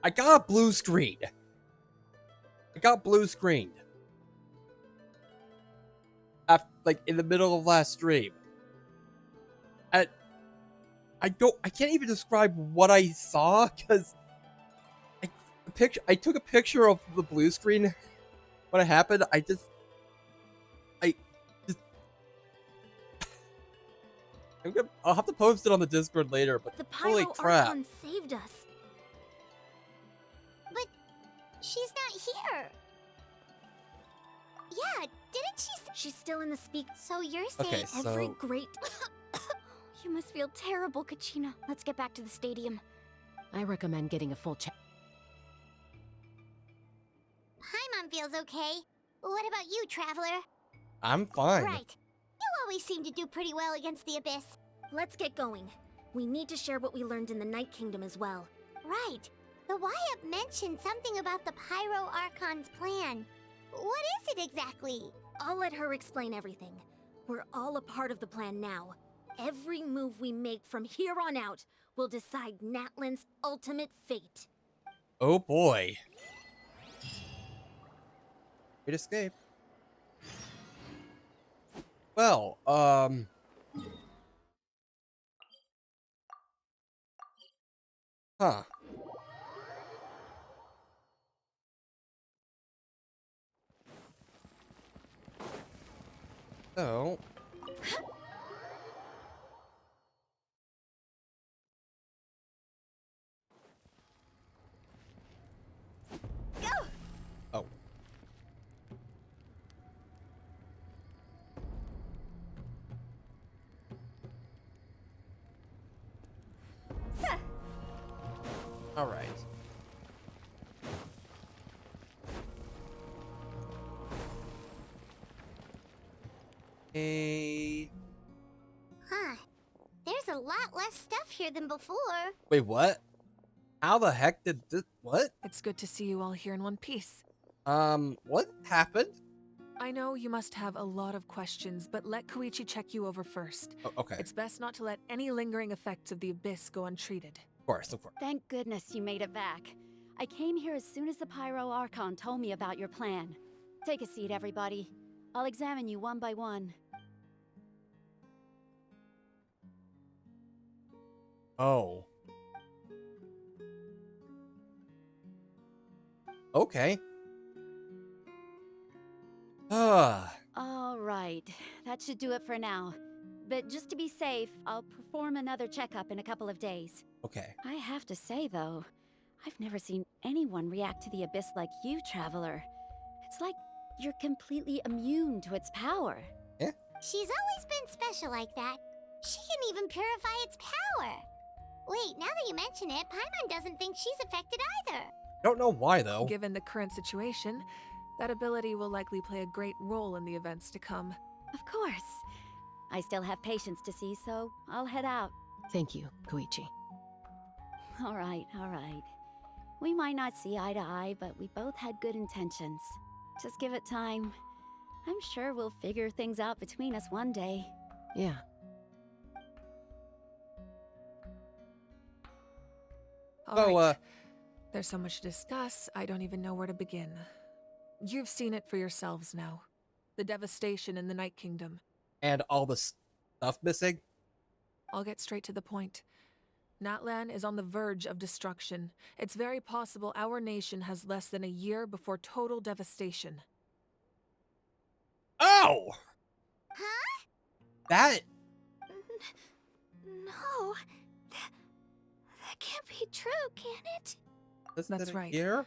I got a blue screen. I got blue screened. After, like, in the middle of last stream. And I can't even describe what I saw, because I took a picture of the blue screen when it happened. I just I'll have to post it on the Discord later, but The holy Pyro crap. Archon saved us. But she's not here. Yeah, didn't she? She's still in the speak. So you're saying Okay, Every so great... You must feel terrible, Kachina. Let's get back to the stadium. I recommend getting a full check. Paimon feels okay. What about you, Traveler? I'm fine. Right. You always seem to do pretty well against the Abyss. Let's get going. We need to share what we learned in the Night Kingdom as well. Right. The Wyatt mentioned something about the Pyro Archon's plan. What is it exactly? I'll let her explain everything. We're all a part of the plan now. Every move we make from here on out will decide Natlan's ultimate fate. Oh boy. Great escape. Well, huh. So, oh. All right. Huh. There's a lot less stuff here than before. Wait, what? How the heck did this? What? It's good to see you all here in one piece. What happened? I know you must have a lot of questions, but let Koichi check you over first. Oh, okay. It's best not to let any lingering effects of the Abyss go untreated. Of course, of course. Thank goodness you made it back. I came here as soon as the Pyro Archon told me about your plan. Take a seat, everybody. I'll examine you one by one. Oh. Okay. All right, that should do it for now. But just to be safe, I'll perform another checkup in a couple of days. Okay. I have to say, though, I've never seen anyone react to the Abyss like you, Traveler. It's like you're completely immune to its power. She's always been special like that. She can even purify its power. Wait, now that you mention it, Paimon doesn't think she's affected either. Don't know why, though. Given the current situation, that ability will likely play a great role in the events to come. Of course. I still have patients to see, so I'll head out. Thank you, Koichi. All right, all right. We might not see eye to eye, but we both had good intentions. Just give it time. I'm sure we'll figure things out between us one day. Yeah. So, Alright. There's so much to discuss, I don't even know where to begin. You've seen it for yourselves now. The devastation in the Night Kingdom. and all the stuff missing? I'll get straight to the point. Natlan is on the verge of destruction. It's very possible our nation has less than a year before total devastation. Oh! Huh? That... No. That can't be true, can it? That's right. Here?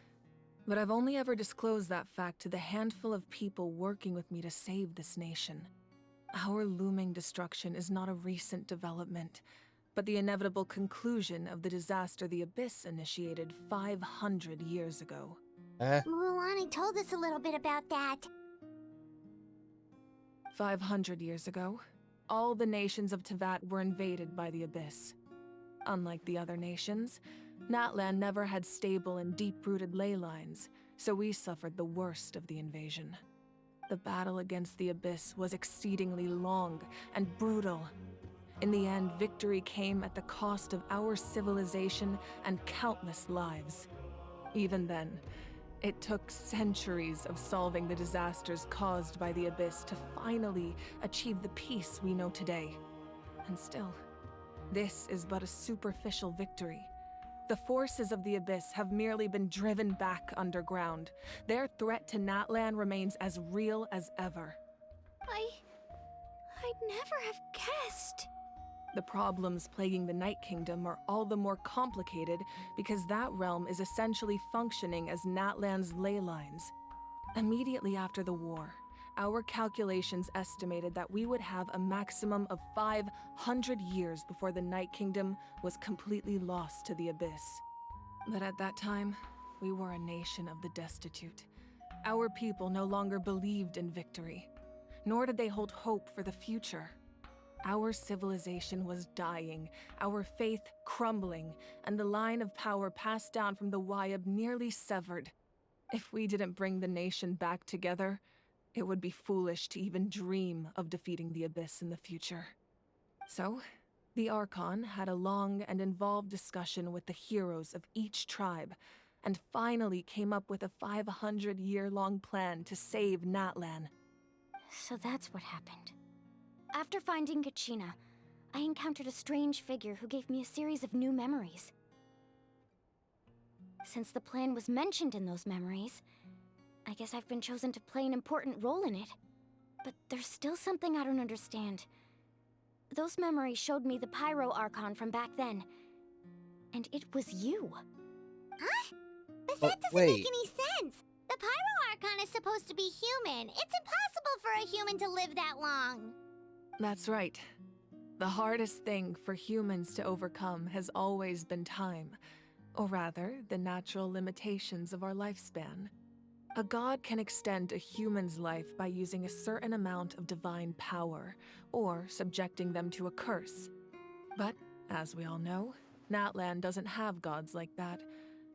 But I've only ever disclosed that fact to the handful of people working with me to save this nation. Our looming destruction is not a recent development, but the inevitable conclusion of the disaster the Abyss initiated 500 years ago. Mulan told us a little bit about that. 500 years ago, all the nations of Teyvat were invaded by the Abyss. Unlike the other nations, Natlan never had stable and deep-rooted ley lines, so we suffered the worst of the invasion. The battle against the Abyss was exceedingly long and brutal. In the end, victory came at the cost of our civilization and countless lives. Even then, it took centuries of solving the disasters caused by the Abyss to finally achieve the peace we know today. And still, this is but a superficial victory. The forces of the Abyss have merely been driven back underground. Their threat to Natlan remains as real as ever. I'd never have guessed. The problems plaguing the Night Kingdom are all the more complicated because that realm is essentially functioning as Natlan's ley lines. Immediately after the war, our calculations estimated that we would have a maximum of 500 years before the Night Kingdom was completely lost to the Abyss. But at that time, we were a nation of the destitute. Our people no longer believed in victory, nor did they hold hope for the future. Our civilization was dying, our faith crumbling, and the line of power passed down from the Wyab nearly severed. If we didn't bring the nation back together, it would be foolish to even dream of defeating the Abyss in the future. So, the Archon had a long and involved discussion with the heroes of each tribe, and finally came up with a 500-year-long plan to save Natlan. So that's what happened. After finding Kachina, I encountered a strange figure who gave me a series of new memories. Since the plan was mentioned in those memories, I guess I've been chosen to play an important role in it. But there's still something I don't understand. Those memories showed me the Pyro Archon from back then. And it was you. Huh? But Oh, that doesn't wait. make any sense. The Pyro Archon is supposed to be human. It's impossible for a human to live that long. That's right. The hardest thing for humans to overcome has always been time, or rather, the natural limitations of our lifespan. A god can extend a human's life by using a certain amount of divine power, or subjecting them to a curse. But, as we all know, Natlan doesn't have gods like that.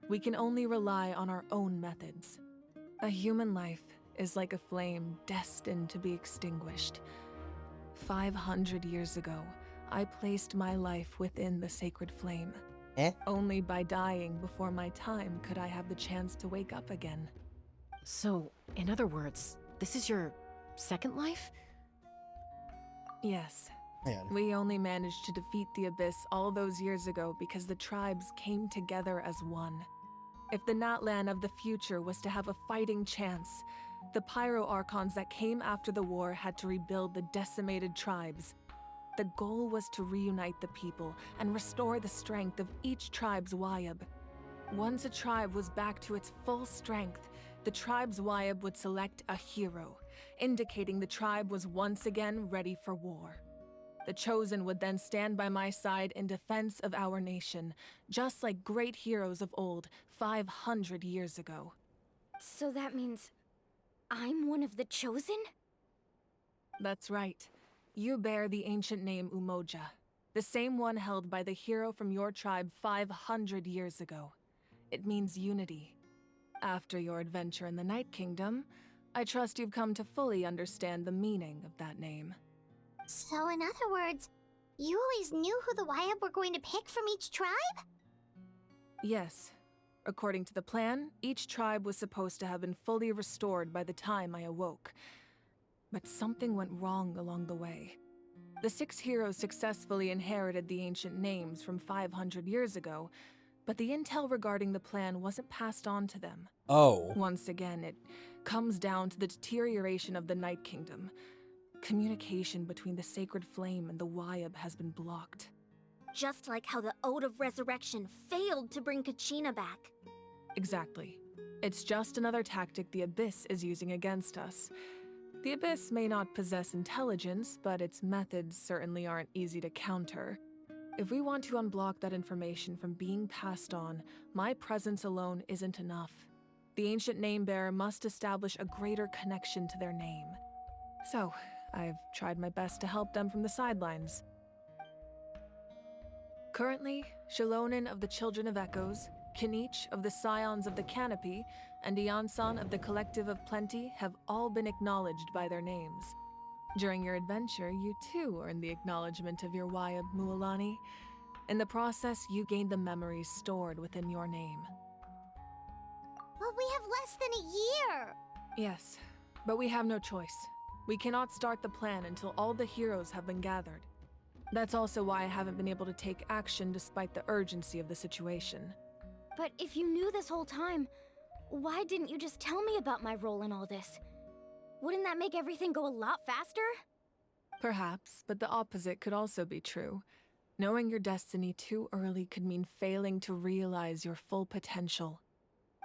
We can only rely on our own methods. A human life is like a flame destined to be extinguished. 500 years ago, I placed my life within the sacred flame. Only by dying before my time could I have the chance to wake up again. So, in other words, this is your second life? Yes. Man. We only managed to defeat the Abyss all those years ago because the tribes came together as one. If the Natlan of the future was to have a fighting chance, the Pyro Archons that came after the war had to rebuild the decimated tribes. The goal was to reunite the people and restore the strength of each tribe's Wyab. Once a tribe was back to its full strength, the tribe's Wyab would select a hero, indicating the tribe was once again ready for war. The Chosen would then stand by my side in defense of our nation, just like great heroes of old 500 years ago. So that means I'm one of the Chosen? That's right. You bear the ancient name Umoja, the same one held by the hero from your tribe 500 years ago. It means unity. After your adventure in the Night Kingdom, I trust you've come to fully understand the meaning of that name. So, in other words, you always knew who the Wyab were going to pick from each tribe? Yes. According to the plan, each tribe was supposed to have been fully restored by the time I awoke. But something went wrong along the way. The 6 heroes successfully inherited the ancient names from 500 years ago, but the intel regarding the plan wasn't passed on to them. Oh. Once again, it comes down to the deterioration of the Night Kingdom. Communication between the Sacred Flame and the Wyab has been blocked. Just like how the Ode of Resurrection failed to bring Kachina back. Exactly. It's just another tactic the Abyss is using against us. The Abyss may not possess intelligence, but its methods certainly aren't easy to counter. If we want to unblock that information from being passed on, my presence alone isn't enough. The ancient name-bearer must establish a greater connection to their name. So, I've tried my best to help them from the sidelines. Currently, Shalonin of the Children of Echoes, Kinich of the Scions of the Canopy, and Iansan of the Collective of Plenty have all been acknowledged by their names. During your adventure, you too earned the acknowledgement of your Wyab, Mualani. In the process, you gained the memories stored within your name. But we have less than a year. Yes, but we have no choice. We cannot start the plan until all the heroes have been gathered. That's also why I haven't been able to take action despite the urgency of the situation. But if you knew this whole time, why didn't you just tell me about my role in all this? Wouldn't that make everything go a lot faster? Perhaps, but the opposite could also be true. Knowing your destiny too early could mean failing to realize your full potential.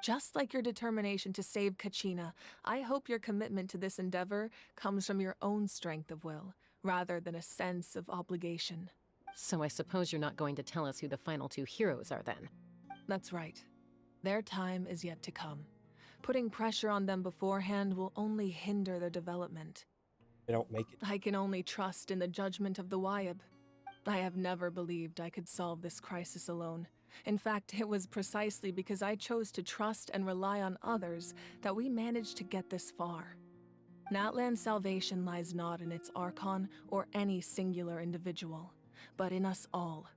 Just like your determination to save Kachina, I hope your commitment to this endeavor comes from your own strength of will, rather than a sense of obligation. So I suppose you're not going to tell us who the final two heroes are then. That's right. Their time is yet to come. Putting pressure on them beforehand will only hinder their development. They don't make it. I can only trust in the judgment of the Wyab. I have never believed I could solve this crisis alone. In fact, it was precisely because I chose to trust and rely on others that we managed to get this far. Natlan's salvation lies not in its Archon or any singular individual, but in us all.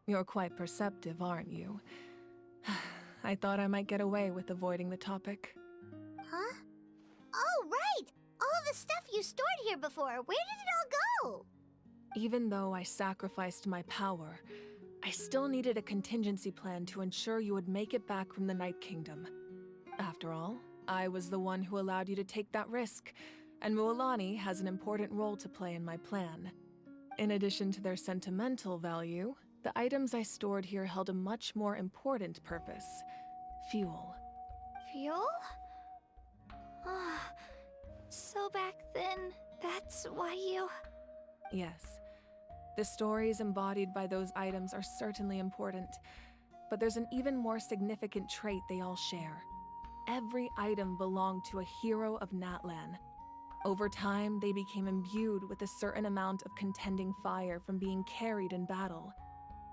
You're quite perceptive, aren't you? I thought I might get away with avoiding the topic. Huh? Oh, right! All the stuff you stored here before, where did it all go? Even though I sacrificed my power, I still needed a contingency plan to ensure you would make it back from the Night Kingdom. After all, I was the one who allowed you to take that risk, and Mualani has an important role to play in my plan. In addition to their sentimental value, the items I stored here held a much more important purpose: fuel. Fuel? So back then, that's why you... Yes. The stories embodied by those items are certainly important, but there's an even more significant trait they all share. Every item belonged to a hero of Natlan. Over time, they became imbued with a certain amount of contending fire from being carried in battle.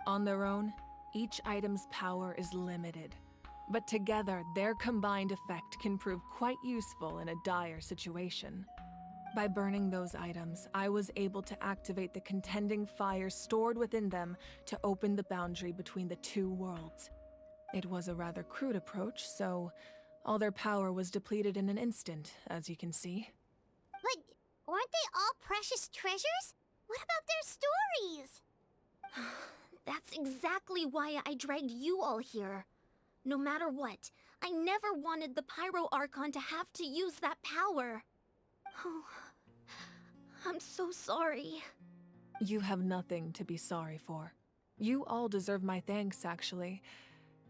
On their own, each item's power is limited, but together, their combined effect can prove quite useful in a dire situation. By burning those items, I was able to activate the contending fire stored within them to open the boundary between the two worlds. It was a rather crude approach, so all their power was depleted in an instant, as you can see. But aren't they all precious treasures? What about their stories? That's exactly why I dragged you all here. No matter what, I never wanted the Pyro Archon to have to use that power. Oh, I'm so sorry. You have nothing to be sorry for. You all deserve my thanks, actually.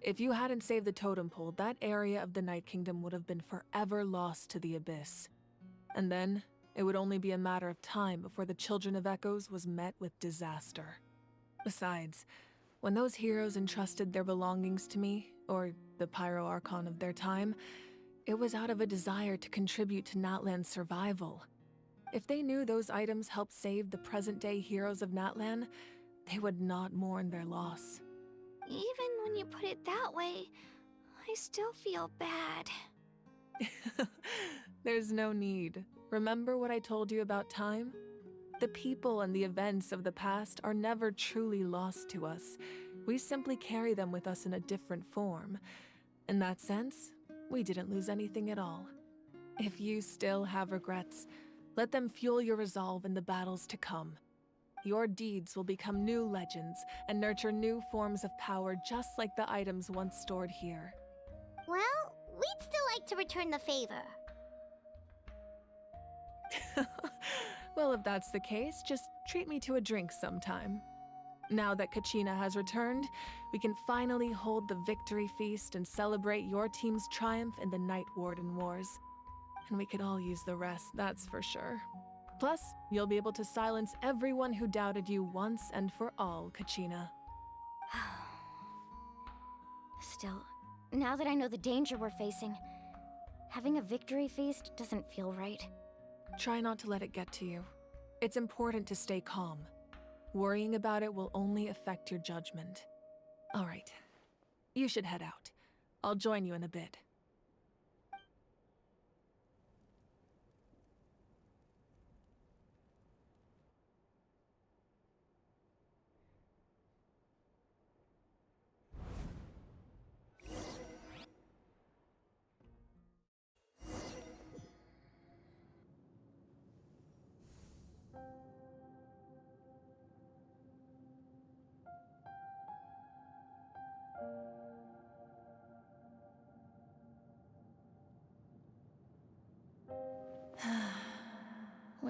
If you hadn't saved the totem pole, that area of the Night Kingdom would have been forever lost to the Abyss. And then, it would only be a matter of time before the Children of Echoes was met with disaster. Besides, when those heroes entrusted their belongings to me, or the Pyro Archon of their time, it was out of a desire to contribute to Natlan's survival. If they knew those items helped save the present-day heroes of Natlan, they would not mourn their loss. Even when you put it that way, I still feel bad. There's no need. Remember what I told you about time? The people and the events of the past are never truly lost to us. We simply carry them with us in a different form. In that sense, we didn't lose anything at all. If you still have regrets, let them fuel your resolve in the battles to come. Your deeds will become new legends and nurture new forms of power just like the items once stored here. Well, we'd still like to return the favor. Well, if that's the case, just treat me to a drink sometime. Now that Kachina has returned, we can finally hold the victory feast and celebrate your team's triumph in the Night Warden Wars. And we could all use the rest, that's for sure. Plus, you'll be able to silence everyone who doubted you once and for all, Kachina. Still, now that I know the danger we're facing, having a victory feast doesn't feel right. Try not to let it get to you. It's important to stay calm. Worrying about it will only affect your judgment. All right. You should head out. I'll join you in a bit.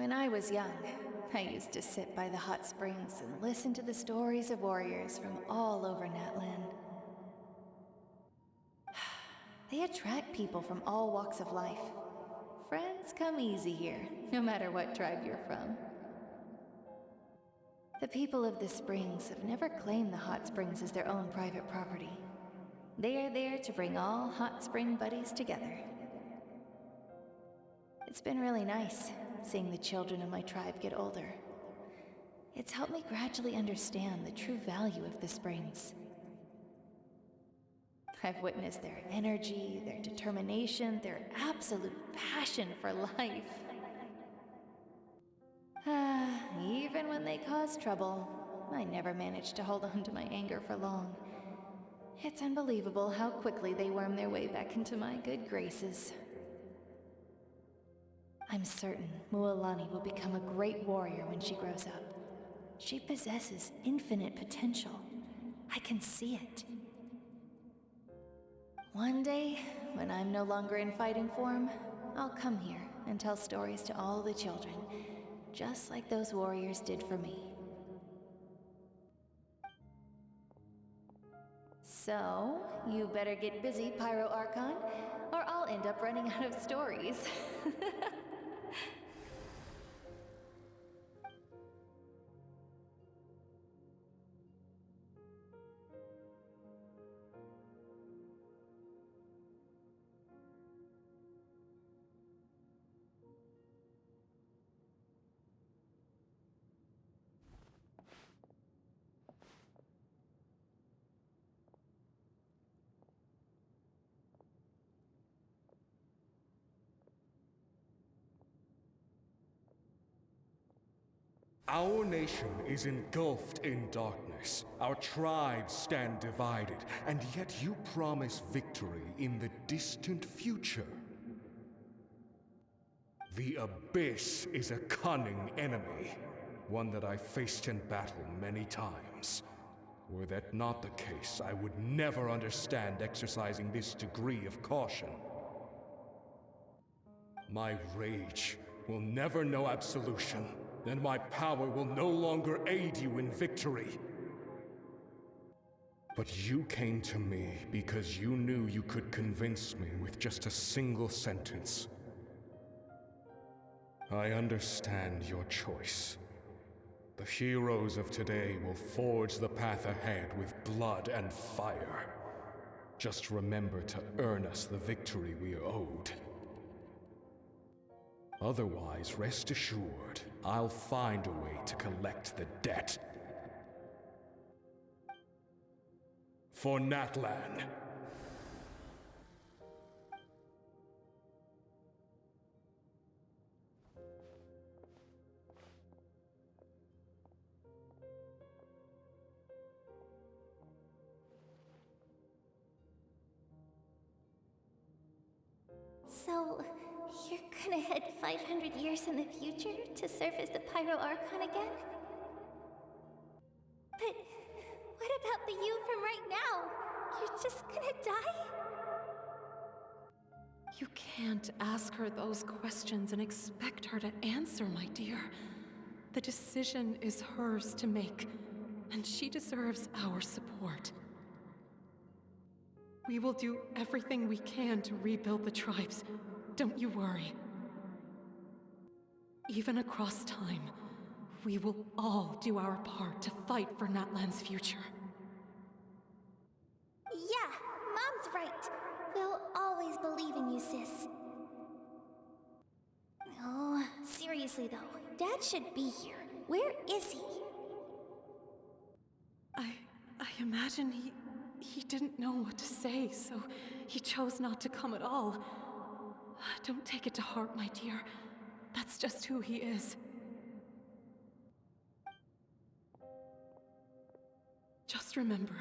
When I was young, I used to sit by the hot springs and listen to the stories of warriors from all over Natlan. They attract people from all walks of life. Friends come easy here, no matter what tribe you're from. The people of the springs have never claimed the hot springs as their own private property. They are there to bring all hot spring buddies together. It's been really nice, seeing the children of my tribe get older. It's helped me gradually understand the true value of the springs. I've witnessed their energy, their determination, their absolute passion for life. Even when they cause trouble, I never managed to hold on to my anger for long. It's unbelievable how quickly they worm their way back into my good graces. I'm certain Mualani will become a great warrior when she grows up. She possesses infinite potential. I can see it. One day, when I'm no longer in fighting form, I'll come here and tell stories to all the children, just like those warriors did for me. So, you better get busy, Pyro Archon, or I'll end up running out of stories. Our nation is engulfed in darkness. Our tribes stand divided, and yet you promise victory in the distant future. The Abyss is a cunning enemy, one that I faced in battle many times. Were that not the case, I would never understand exercising this degree of caution. My rage will never know absolution, and my power will no longer aid you in victory. But you came to me because you knew you could convince me with just a single sentence. I understand your choice. The heroes of today will forge the path ahead with blood and fire. Just remember to earn us the victory we are owed. Otherwise, rest assured, I'll find a way to collect the debt. For Natlan. So, you're gonna head 500 years in the future to serve as the Pyro Archon again? But what about the you from right now? You're just gonna die? You can't ask her those questions and expect her to answer, my dear. The decision is hers to make, and she deserves our support. We will do everything we can to rebuild the tribes. Don't you worry. Even across time, we will all do our part to fight for Natlan's future. Yeah, Mom's right. We'll always believe in you, sis. Oh, seriously though, Dad should be here. Where is he? I imagine he didn't know what to say, so he chose not to come at all. Don't take it to heart, my dear. That's just who he is. Just remember,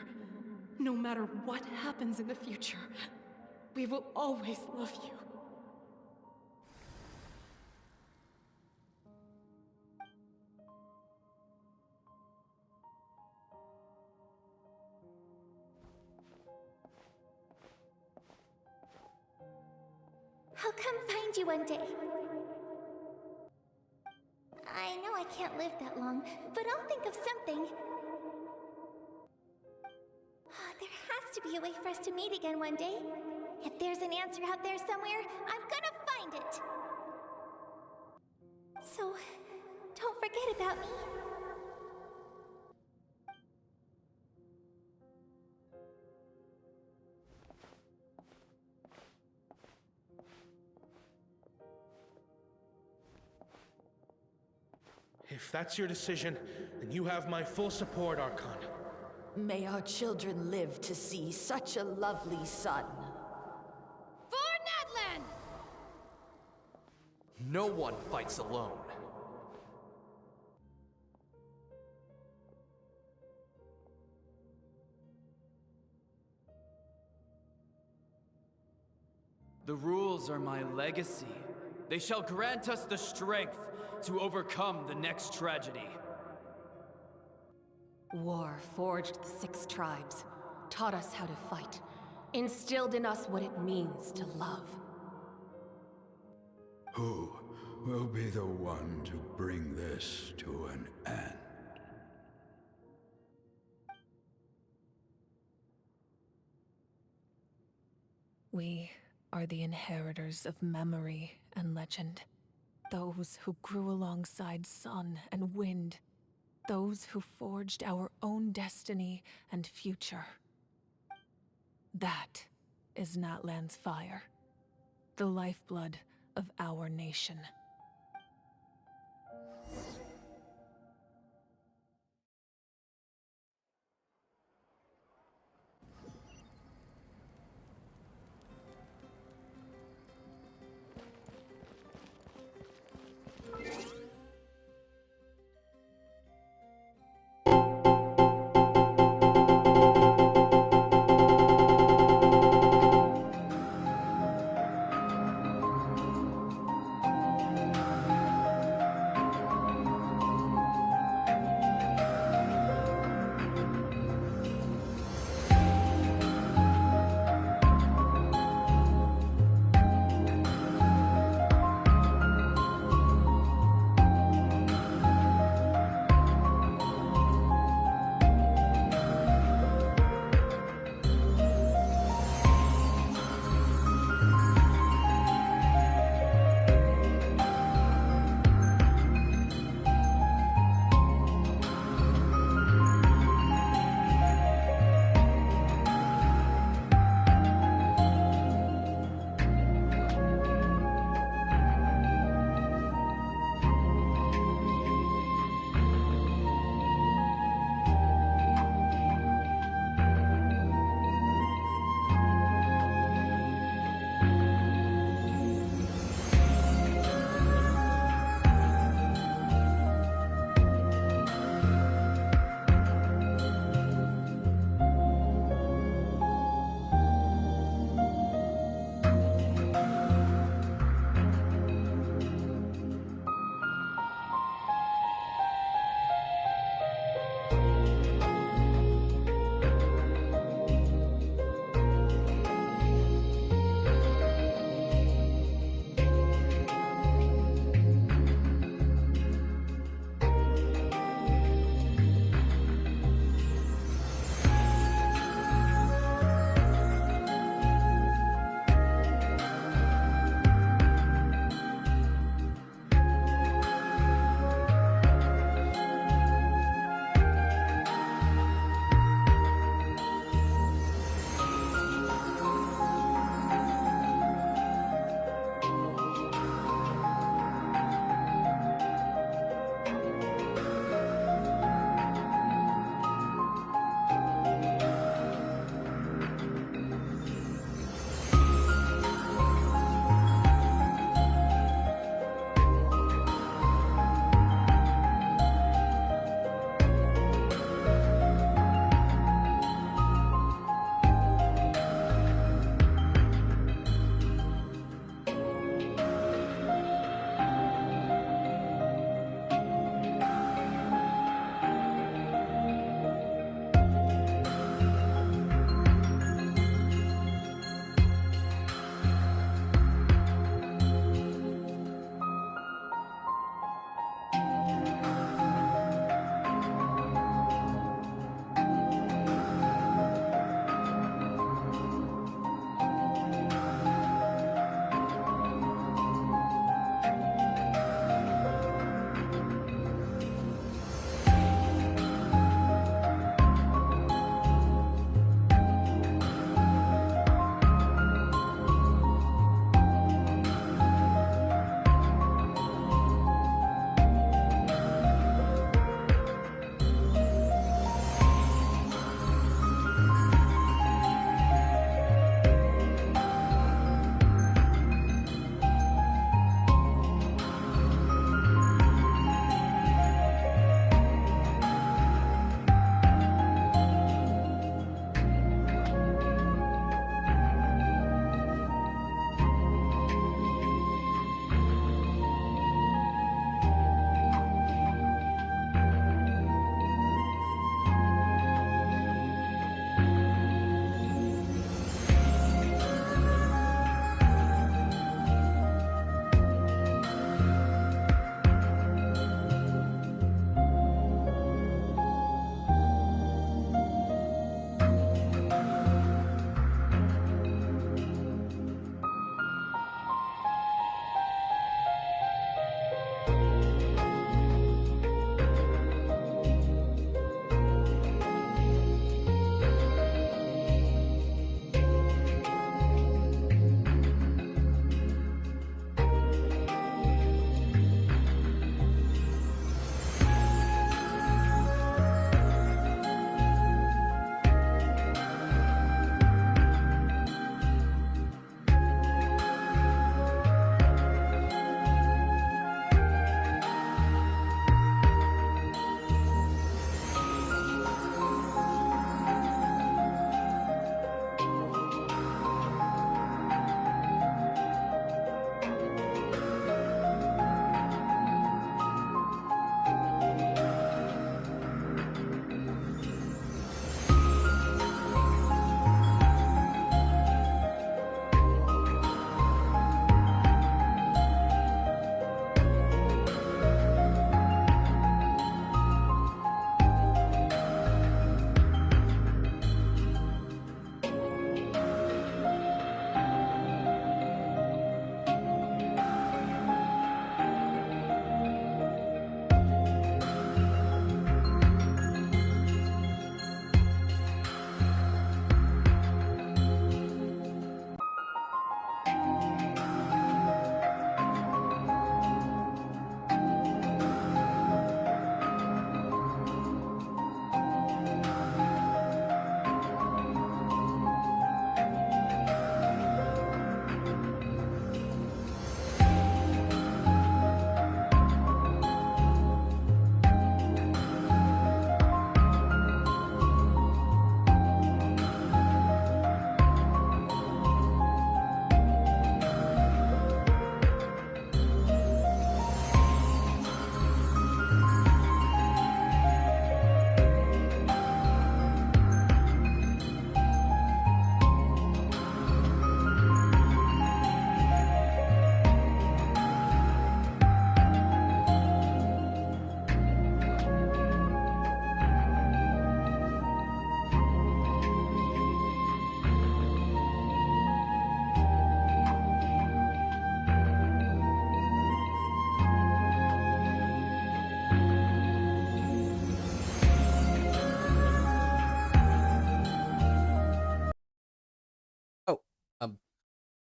no matter what happens in the future, we will always love you. I'll come find you one day. I can't live that long, but I'll think of something. There has to be a way for us to meet again one day. If there's an answer out there somewhere, I'm gonna find it. So, don't forget about me. If that's your decision, then you have my full support, Archon. May our children live to see such a lovely son. For Natlan! No one fights alone. The rules are my legacy. They shall grant us the strength to overcome the next tragedy. War forged the 6 tribes, taught us how to fight, instilled in us what it means to love. Who will be the one to bring this to an end? We are the inheritors of memory and legend. Those who grew alongside sun and wind. Those who forged our own destiny and future. That is Natlan's fire. The lifeblood of our nation.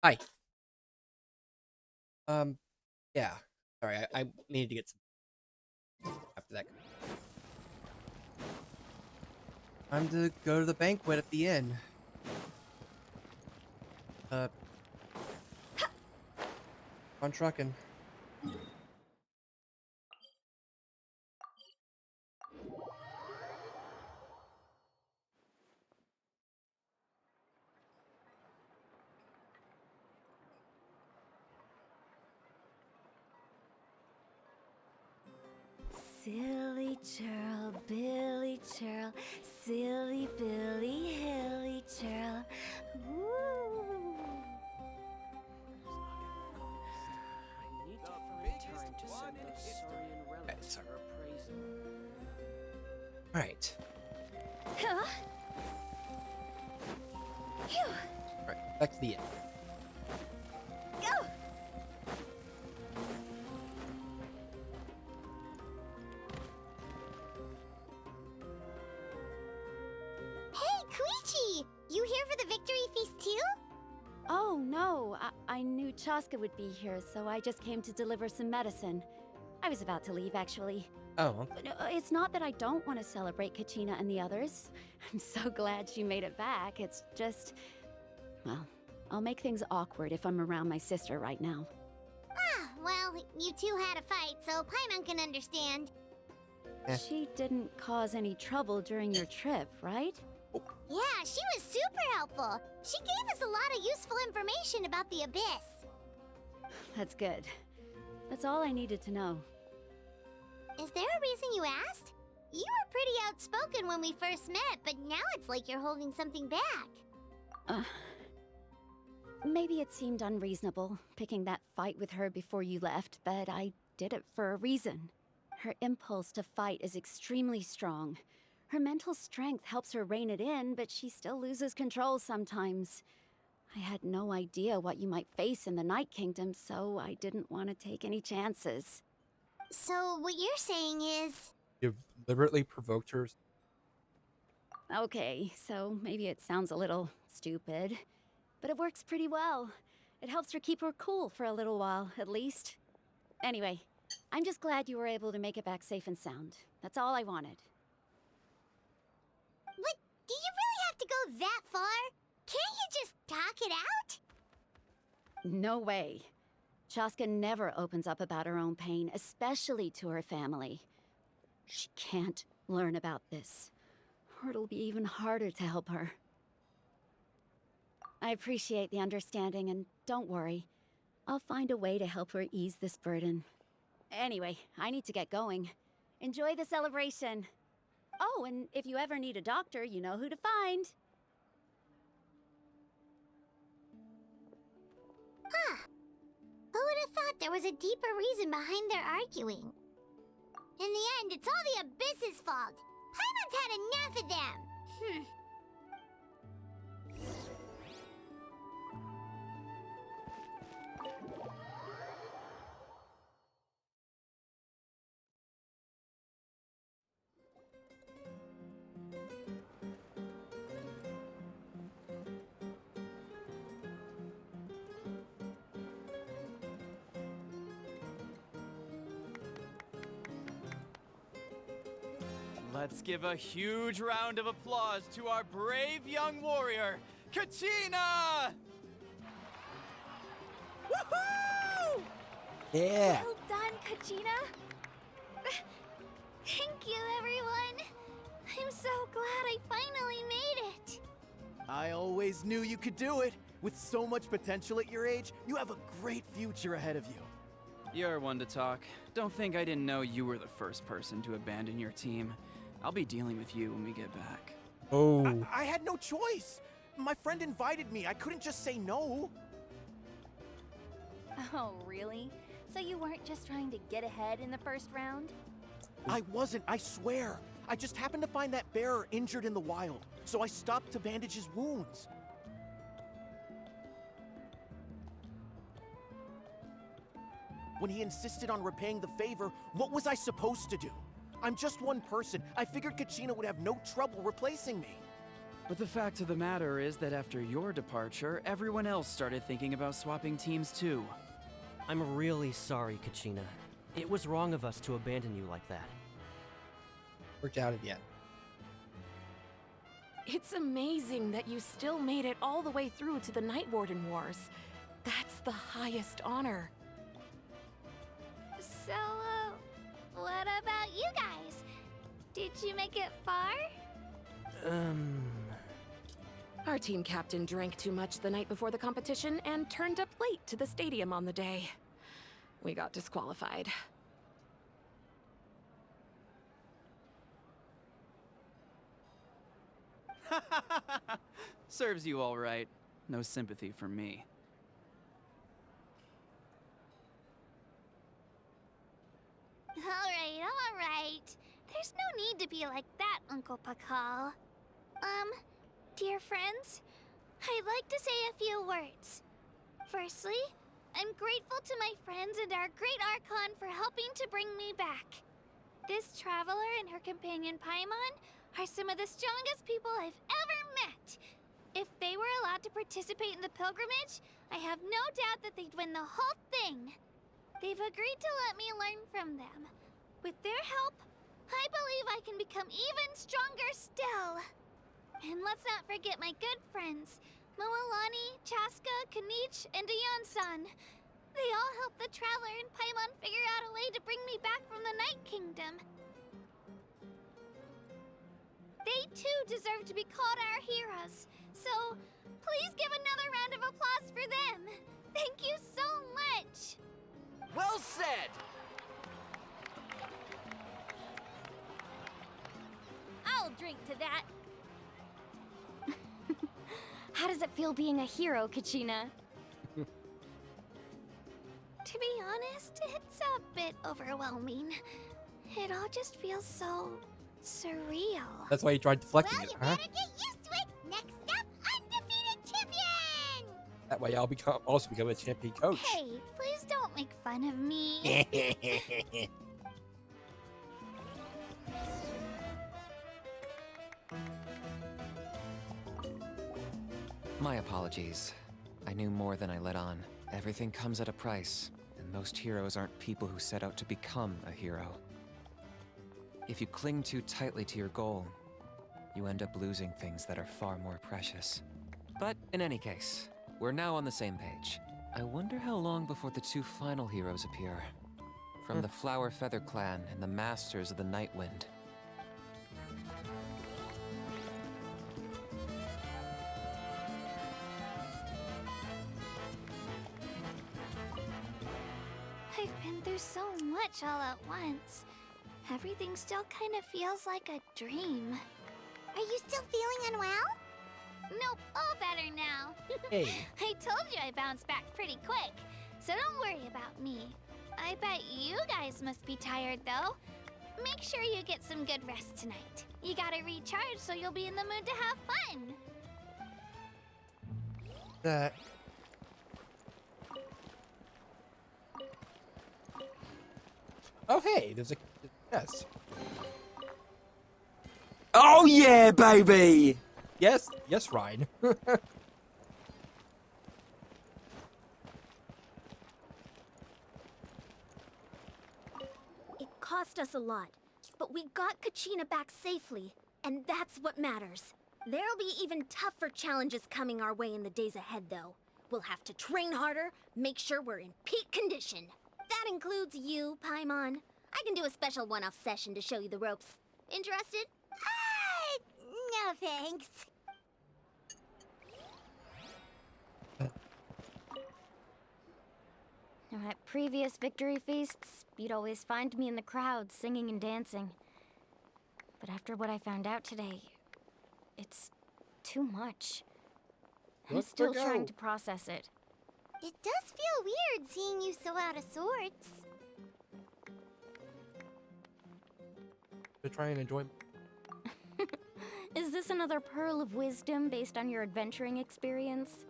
Hi. Yeah. Sorry, I needed to get some after that. Time to go to the banquet at the inn. On trucking. Silly churl, Billy churl, silly Billy, hilly churl. Woo! Alright. Huh? Phew. Alright, back to the inn. Go! Hey, Koichi! You here for the victory feast too? Oh, no. I knew Chaska would be here, so I just came to deliver some medicine. I was about to leave, actually. Oh. No, it's not that I don't want to celebrate Kachina and the others. I'm so glad she made it back. It's just... Well, I'll make things awkward if I'm around my sister right now. Ah, well, you two had a fight, so Paimon can understand. She didn't cause any trouble during your trip, right? Yeah, she was super helpful. She gave us a lot of useful information about the Abyss. That's good. That's all I needed to know. Is there a reason you asked? You were pretty outspoken when we first met, but now it's like you're holding something back. Maybe it seemed unreasonable, picking that fight with her before you left, but I did it for a reason. Her impulse to fight is extremely strong. Her mental strength helps her rein it in, but she still loses control sometimes. I had no idea what you might face in the Night Kingdom, so I didn't want to take any chances. So what you're saying is... You've deliberately provoked her. Okay, so maybe it sounds a little stupid, but it works pretty well. It helps her keep her cool for a little while, at least. Anyway, I'm just glad you were able to make it back safe and sound. That's all I wanted. But do you really have to go that far? Can't you just talk it out? No way. Chaska never opens up about her own pain, especially to her family. She can't learn about this, or it'll be even harder to help her. I appreciate the understanding, and don't worry. I'll find a way to help her ease this burden. Anyway, I need to get going. Enjoy the celebration. Oh, and if you ever need a doctor, you know who to find. Huh. Who would have thought there was a deeper reason behind their arguing? In the end, it's all the Abyss's fault. Paimon's had enough of them. Let's give a huge round of applause to our brave young warrior, Kachina! Woohoo! Yeah. Well done, Kachina. Thank you, everyone. I'm so glad I finally made it. I always knew you could do it. With so much potential at your age, you have a great future ahead of you. You're one to talk. Don't think I didn't know you were the first person to abandon your team. I'll be dealing with you when we get back. Oh. I had no choice. My friend invited me. I couldn't just say no. Oh, really? So you weren't just trying to get ahead in the first round? I wasn't, I swear. I just happened to find that bearer injured in the wild, so I stopped to bandage his wounds. When he insisted on repaying the favor, what was I supposed to do? I'm just one person. I figured Kachina would have no trouble replacing me. But the fact of the matter is that after your departure, everyone else started thinking about swapping teams too. I'm really sorry, Kachina. It was wrong of us to abandon you like that. Worked out again. It's amazing that you still made it all the way through to the Night Warden Wars. That's the highest honor. So, what about you guys? Did you make it far? Our team captain drank too much the night before the competition and turned up late to the stadium on the day. We got disqualified. Serves you all right. No sympathy for me. Alright. There's no need to be like that, Uncle Pakal. Dear friends, I'd like to say a few words. Firstly, I'm grateful to my friends and our great Archon for helping to bring me back. This traveler and her companion Paimon are some of the strongest people I've ever met. If they were allowed to participate in the pilgrimage, I have no doubt that they'd win the whole thing. They've agreed to let me learn from them. With their help, I believe I can become even stronger still. And let's not forget my good friends, Moalani, Chaska, Kanich, and Dion-san. They all helped the Traveler and Paimon figure out a way to bring me back from the Night Kingdom. They too deserve to be called our heroes, so please give another round of applause for them. Thank you so much. Well said! I'll drink to that. How does it feel being a hero, Kachina? To be honest, it's a bit overwhelming. It all just feels so surreal. That's why you tried deflecting Well, it, you huh? better get used to it. Next up, undefeated champion! That way I'll also become a champion coach. Hey, please don't make fun of me. My apologies. I knew more than I let on. Everything comes at a price, and most heroes aren't people who set out to become a hero. If you cling too tightly to your goal, you end up losing things that are far more precious. But in any case, we're now on the same page. I wonder how long before the two final heroes appear. From the Flower Feather Clan and the Masters of the Night Wind. I've been through so much all at once. Everything still kind of feels like a dream. Are you still feeling unwell? Nope, all better now. Hey. I told you I bounced back pretty quick, so don't worry about me. I bet you guys must be tired though. Make sure you get some good rest tonight. You gotta recharge so you'll be in the mood to have fun. That. Oh hey, there's a yes. Oh yeah, baby! Yes, Ryan. It cost us a lot, but we got Kachina back safely, and that's what matters. There'll be even tougher challenges coming our way in the days ahead, though. We'll have to train harder, make sure we're in peak condition. That includes you, Paimon. I can do a special one-off session to show you the ropes. Interested? No thanks. At previous victory feasts, you'd always find me in the crowd singing and dancing. But after what I found out today, it's too much. I'm Let's still go. trying to process it. It does feel weird seeing you so out of sorts. To try and enjoy. Is this another pearl of wisdom based on your adventuring experience?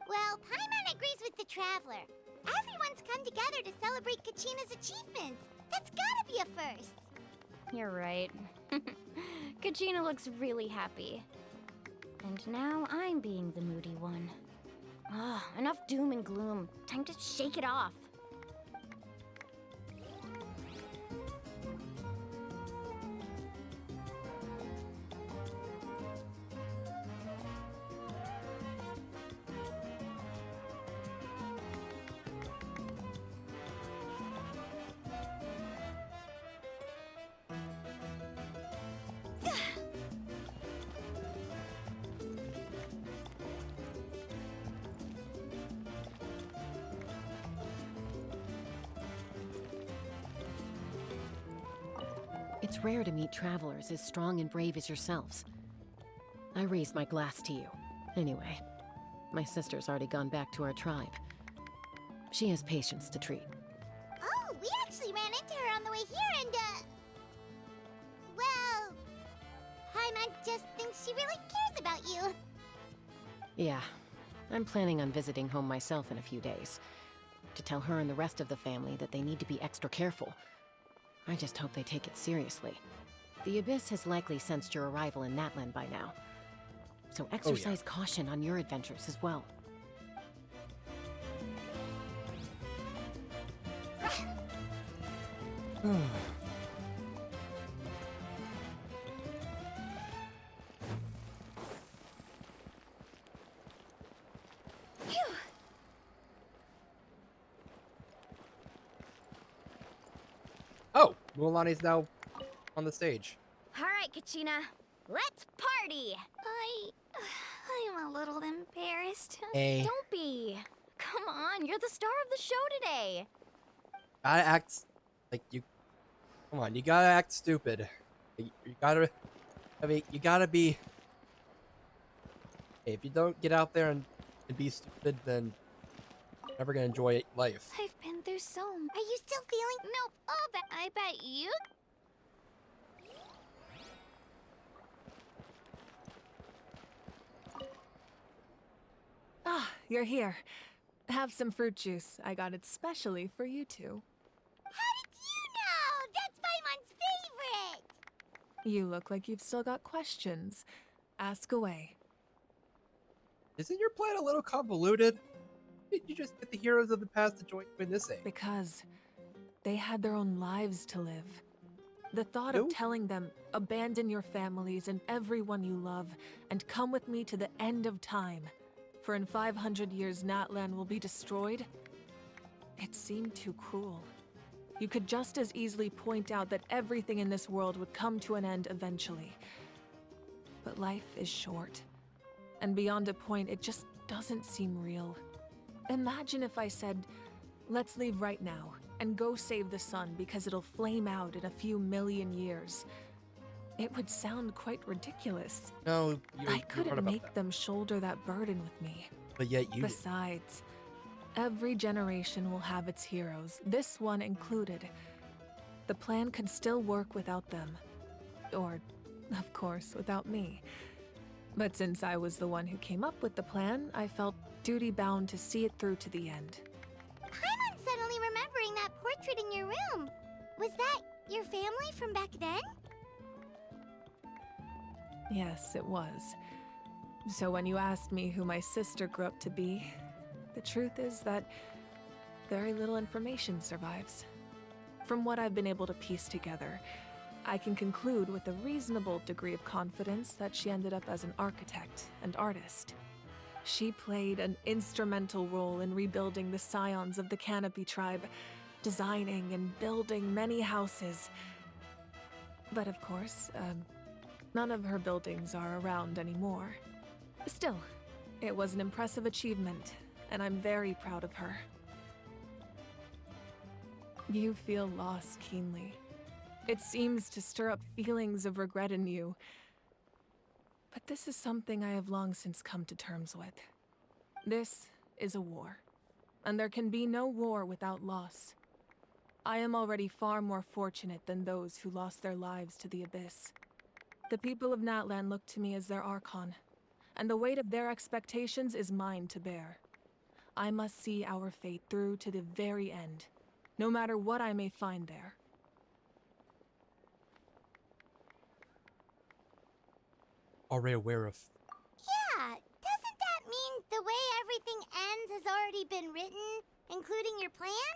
Well, Paimon agrees with the Traveler. Everyone's come together to celebrate Kachina's achievements. That's gotta be a first. You're right. Kachina looks really happy. And now I'm being the moody one. Ugh, enough doom and gloom. Time to shake it off. It's rare to meet travelers as strong and brave as yourselves. I raise my glass to you. Anyway, my sister's already gone back to our tribe. She has patients to treat. Oh, we actually ran into her on the way here and, well, Paimon just thinks she really cares about you. Yeah, I'm planning on visiting home myself in a few days. To tell her and the rest of the family that they need to be extra careful. I just hope they take it seriously. The Abyss has likely sensed your arrival in Natlan by now. So exercise caution on your adventures as well. Oh, Mualani's now on the stage. All right, Kachina. Let's party! I'm a little embarrassed. Hey. Don't be. Come on, you're the star of the show today. Gotta act like you. Come on, you gotta act stupid. You gotta. I mean, you gotta be. Hey, if you don't get out there and be stupid, then you're never gonna enjoy life. I've been through so much. Are you still feeling? Nope. Oh, I bet you. Ah, you're here. Have some fruit juice. I got it specially for you two. How did you know? That's Paimon's favorite. You look like you've still got questions. Ask away. Isn't your plan a little convoluted? Did you just get the heroes of the past to join you in this age? Because they had their own lives to live. The thought of telling them, abandon your families and everyone you love, and come with me to the end of time, for in 500 years Natlan will be destroyed, it seemed too cruel. You could just as easily point out that everything in this world would come to an end eventually. But life is short, and beyond a point, it just doesn't seem real. Imagine if I said, let's leave right now, and go save the sun because it'll flame out in a few million years. It would sound quite ridiculous. No, I couldn't make them shoulder that burden with me. But yet you. Besides, every generation will have its heroes, this one included. The plan could still work without them. Or, of course, without me. But since I was the one who came up with the plan, I felt duty-bound to see it through to the end. Paimon's suddenly remembering that portrait in your room. Was that your family from back then? Yes, it was. So when you asked me who my sister grew up to be, the truth is that very little information survives. From what I've been able to piece together, I can conclude with a reasonable degree of confidence that she ended up as an architect and artist. She played an instrumental role in rebuilding the scions of the Canopy tribe, designing and building many houses. But of course, none of her buildings are around anymore. Still, it was an impressive achievement, and I'm very proud of her. You feel loss keenly. It seems to stir up feelings of regret in you. But this is something I have long since come to terms with. This is a war, and there can be no war without loss. I am already far more fortunate than those who lost their lives to the Abyss. The people of Natlan look to me as their Archon, and the weight of their expectations is mine to bear. I must see our fate through to the very end, no matter what I may find there. Already aware of. the way everything ends has already been written, including your plan?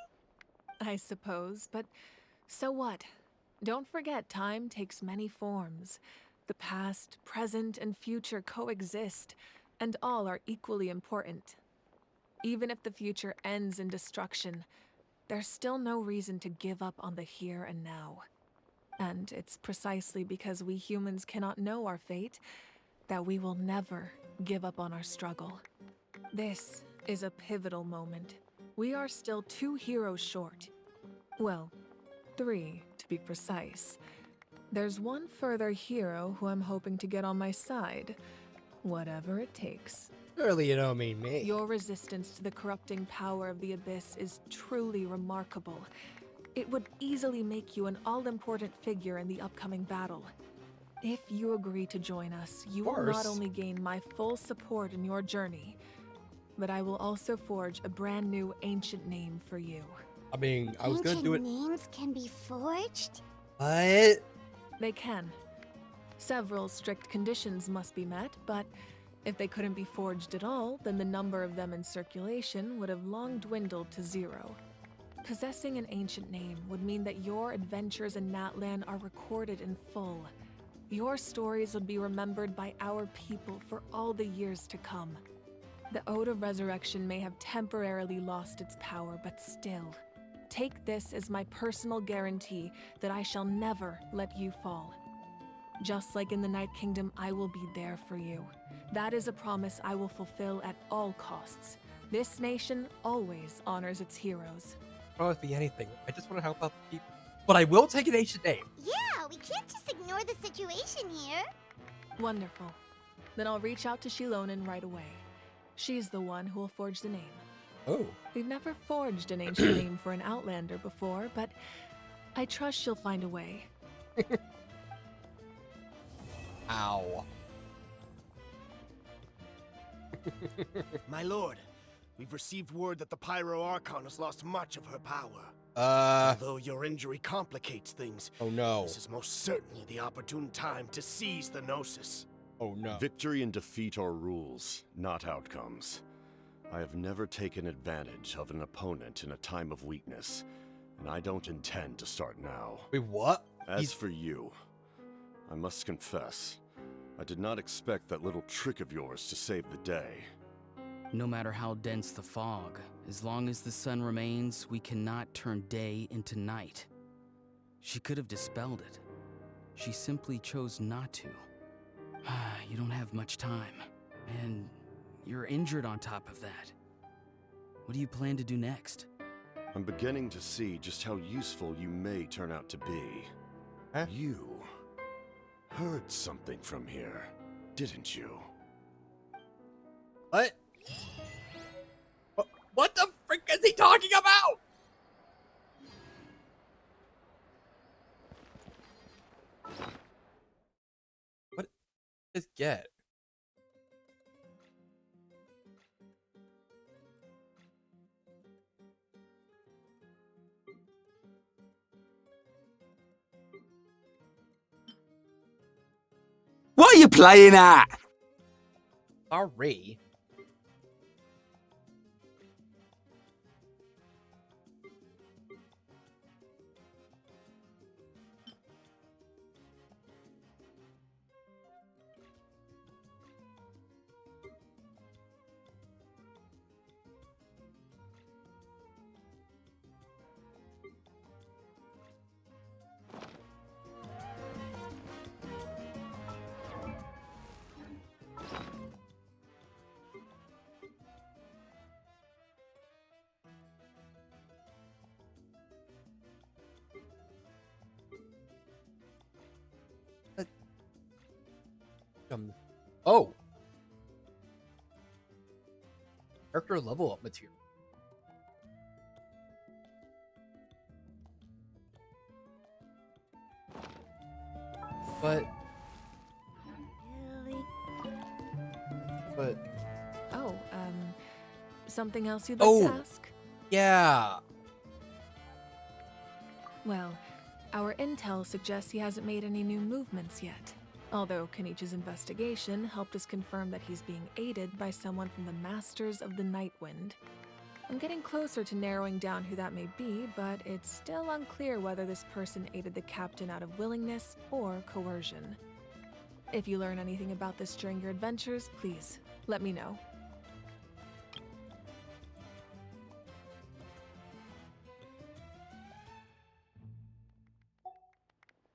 I suppose, but so what? Don't forget, time takes many forms. The past, present, and future coexist, and all are equally important. Even if the future ends in destruction, there's still no reason to give up on the here and now. And it's precisely because we humans cannot know our fate that we will never give up on our struggle. This is a pivotal moment. We are still 2 heroes short. Well, 3 to be precise. There's one further hero who I'm hoping to get on my side, whatever it takes. Surely you don't mean me. Your resistance to the corrupting power of the Abyss is truly remarkable. It would easily make you an all-important figure in the upcoming battle. If you agree to join us, you will not only gain my full support in your journey, but I will also forge a brand new ancient name for you. I mean, I was gonna do it. Ancient names can be forged? What? They can. Several strict conditions must be met, but if they couldn't be forged at all, then the number of them in circulation would have long dwindled to 0. Possessing an ancient name would mean that your adventures in Natlan are recorded in full. Your stories would be remembered by our people for all the years to come. The Ode of Resurrection may have temporarily lost its power, but still, take this as my personal guarantee that I shall never let you fall. Just like in the Night Kingdom, I will be there for you. That is a promise I will fulfill at all costs. This nation always honors its heroes. Promise me anything. I just want to help out the people. But I will take an ancient name. Yeah, we can't just ignore the situation here. Wonderful. Then I'll reach out to Shilonen right away. She's the one who will forge the name. Oh. We've never forged an ancient name for an Outlander before, but I trust she'll find a way. Ow. My lord, we've received word that the Pyro Archon has lost much of her power. Although your injury complicates things, oh no. This is most certainly the opportune time to seize the Gnosis. Oh no. Victory and defeat are rules, not outcomes. I have never taken advantage of an opponent in a time of weakness, and I don't intend to start now. Wait, what? As for you, I must confess, I did not expect that little trick of yours to save the day. No matter how dense the fog, as long as the sun remains, we cannot turn day into night. She could have dispelled it. She simply chose not to. You don't have much time, and you're injured on top of that. What do you plan to do next? I'm beginning to see just how useful you may turn out to be. Huh? You heard something from here, didn't you? What? What the frick is he talking about? What did this get? What are you playing at? Sorry. Oh. Character level up material. But Oh, something else you'd like to ask? Yeah. Well, our intel suggests he hasn't made any new movements yet. Although Kenichi's investigation helped us confirm that he's being aided by someone from the Masters of the Nightwind. I'm getting closer to narrowing down who that may be, but it's still unclear whether this person aided the captain out of willingness or coercion. If you learn anything about this during your adventures, please let me know.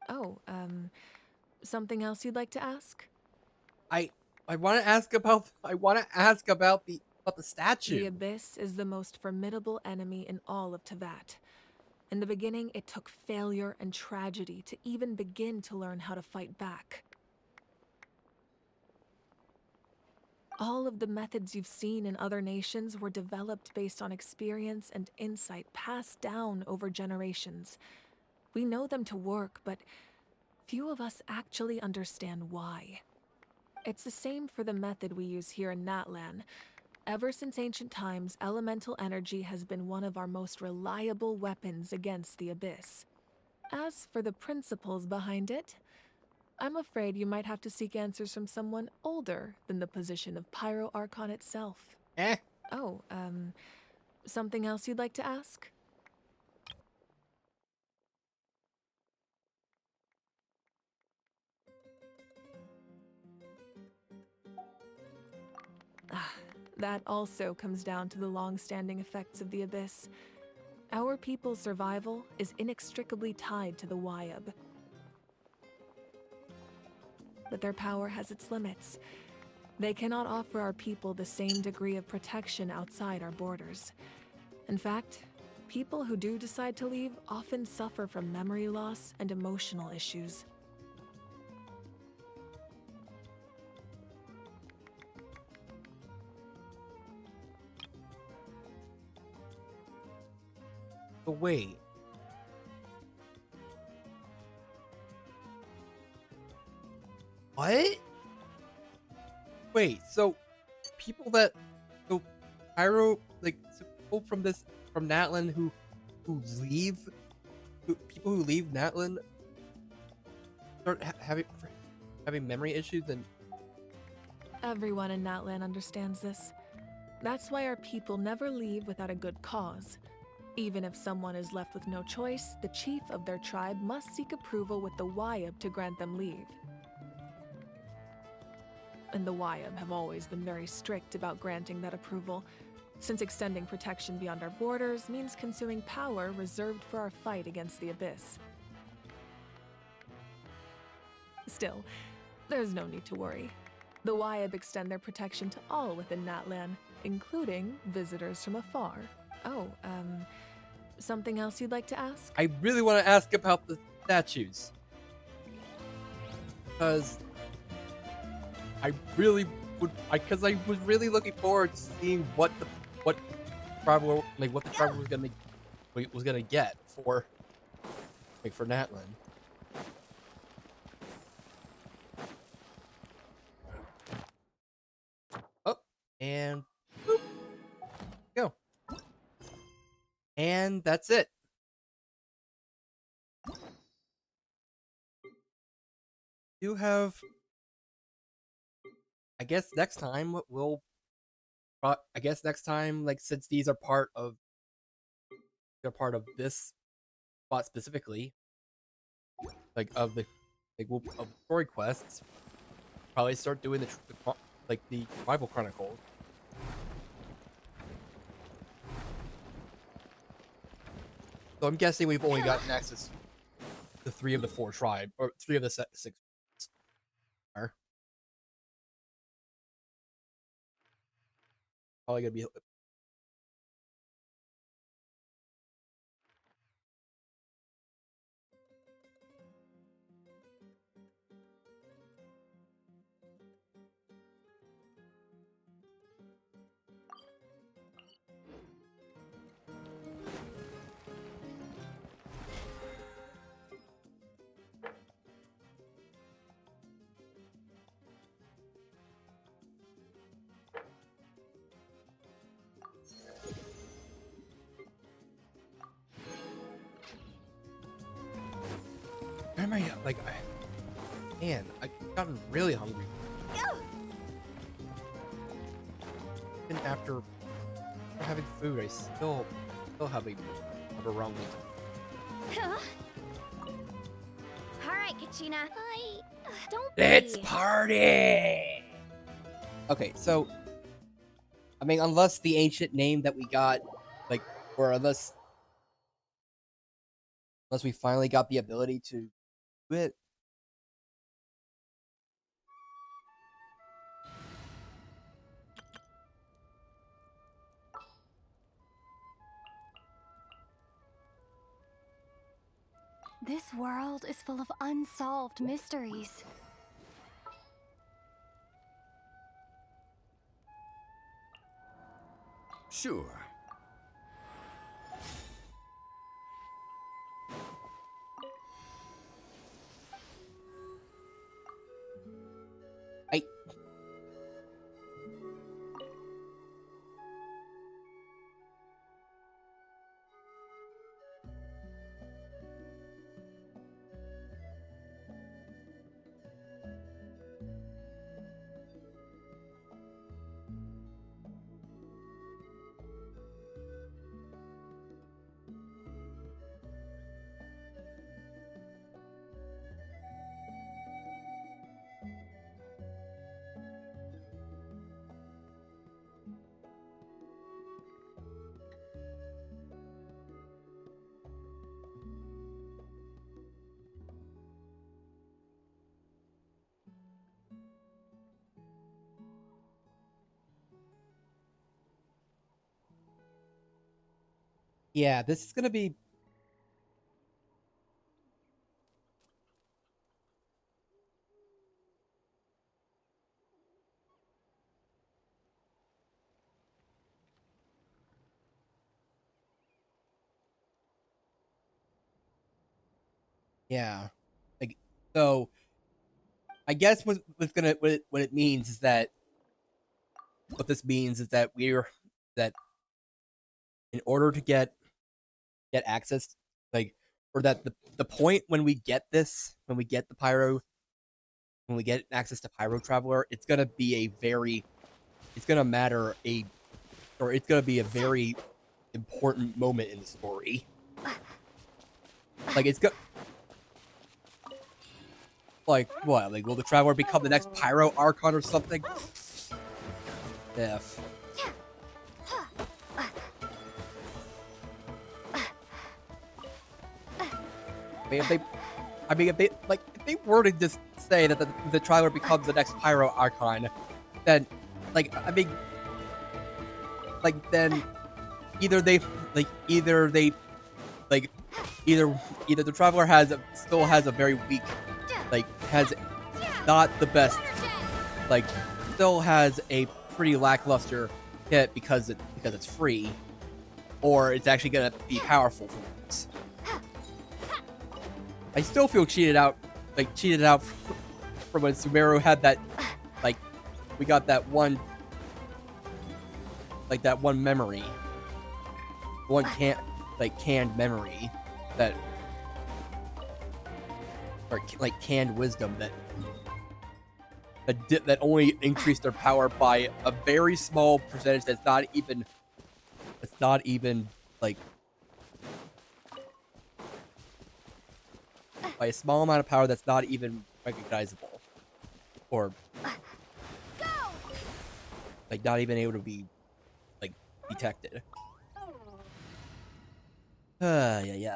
Oh, something else you'd like to ask? I want to ask about the statue. The Abyss is the most formidable enemy in all of Teyvat. In the beginning, it took failure and tragedy to even begin to learn how to fight back. All of the methods you've seen in other nations were developed based on experience and insight passed down over generations. We know them to work, but few of us actually understand why. It's the same for the method we use here in Natlan. Ever since ancient times, elemental energy has been one of our most reliable weapons against the Abyss. As for the principles behind it, I'm afraid you might have to seek answers from someone older than the position of Pyro Archon itself. Oh, something else you'd like to ask? That also comes down to the long-standing effects of the Abyss. Our people's survival is inextricably tied to the Wyab. But their power has its limits. They cannot offer our people the same degree of protection outside our borders. In fact, people who do decide to leave often suffer from memory loss and emotional issues. But wait. What? Wait, so Pyro, so people from Natlan who leave, people who leave Natlan start having memory issues and... Everyone in Natlan understands this. That's why our people never leave without a good cause. Even if someone is left with no choice, the chief of their tribe must seek approval with the Wyab to grant them leave. And the Wyab have always been very strict about granting that approval, since extending protection beyond our borders means consuming power reserved for our fight against the Abyss. Still, there's no need to worry. The Wyab extend their protection to all within Natlan, including visitors from afar. Oh, something else you'd like to ask? I really want to ask about the statues. Because I was really looking forward to seeing what the tribe was gonna get for Natlan. Oh, and boop, go. And that's it. You have, I guess next time since these are part of this spot specifically, of the story quests, probably start doing the Tribal Chronicles. So I'm guessing we've only gotten access to 3 of the 4 tribes, or 3 of the 6 are probably gonna be. Where am I? Man, I've gotten really hungry. Even after having food, I still have a rumble. Alright, Kachina. Don't Let's be. party! Okay, so I mean, unless the ancient name that we got, like, or unless we finally got the ability to do it. This world is full of unsolved mysteries. Sure. Yeah, this is gonna be. Yeah, like so. I guess what it means is that what this means is that that in order to get access, like, or that the point when we get this, when we get the pyro, when we get access to Pyro Traveler, it's gonna be it's gonna matter or it's gonna be a very important moment in the story. Like it's like what? Like will the Traveler become the next Pyro Archon or something? If if they were to just say that the Traveler becomes the next Pyro Archon, then then either the Traveler still has a very weak, has not the best, still has a pretty lackluster hit because it's free, or it's actually gonna be powerful for once. I still feel cheated out from when Sumeru had that, we got that one memory, one canned memory that, or canned wisdom that only increased their power by a very small percentage. That's not even by a small amount of power that's not even recognizable, or not even able to be detected. Yeah.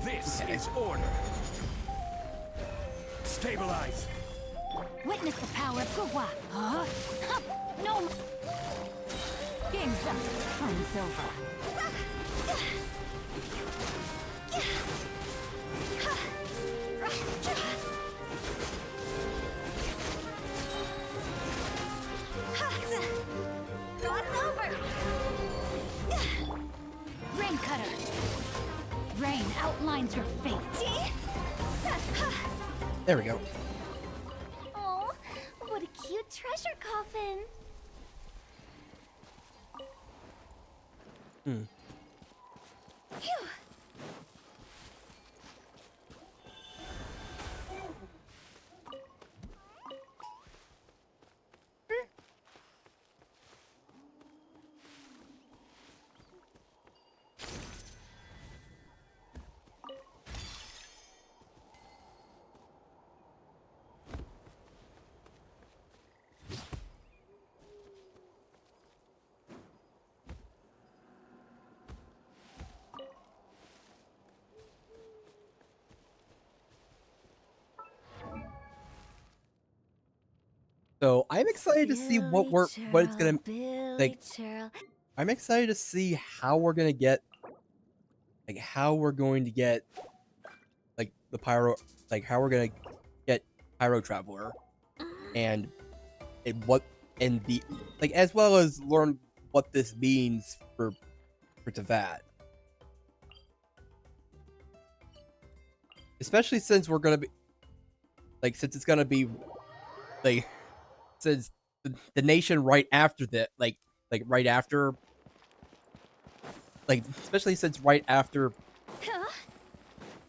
This is order. Stabilize. Witness the power of Guwa. Huh? No. Game's up. Fun's over. Cross over. Rain Cutter. Rain outlines your fate. There we go. Oh, what a cute treasure coffin. Phew. So I'm excited to see what it's gonna like. I'm excited to see how we're gonna get like the pyro, like how we're gonna get Pyro Traveler, and what and the like, as well as learn what this means for Teyvat. Especially since we're gonna be since it's gonna be like since the nation right after that, right after, especially since right after,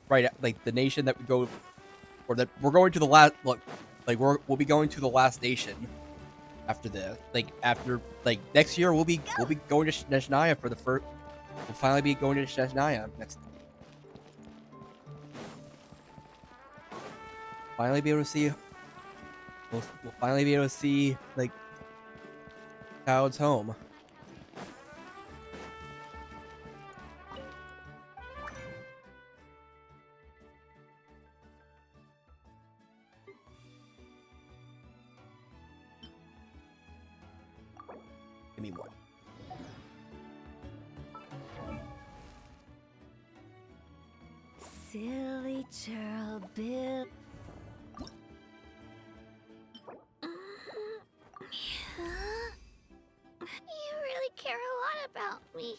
the nation that we go, or that we're going to the last, we'll be going to the last nation after this. After next year, we'll be going to Snezhnaya for the first. We'll finally be going to Snezhnaya next. Finally be able to see. We'll finally be able to see Child's home. Give me one. Silly churl Bill. You really care a lot about me.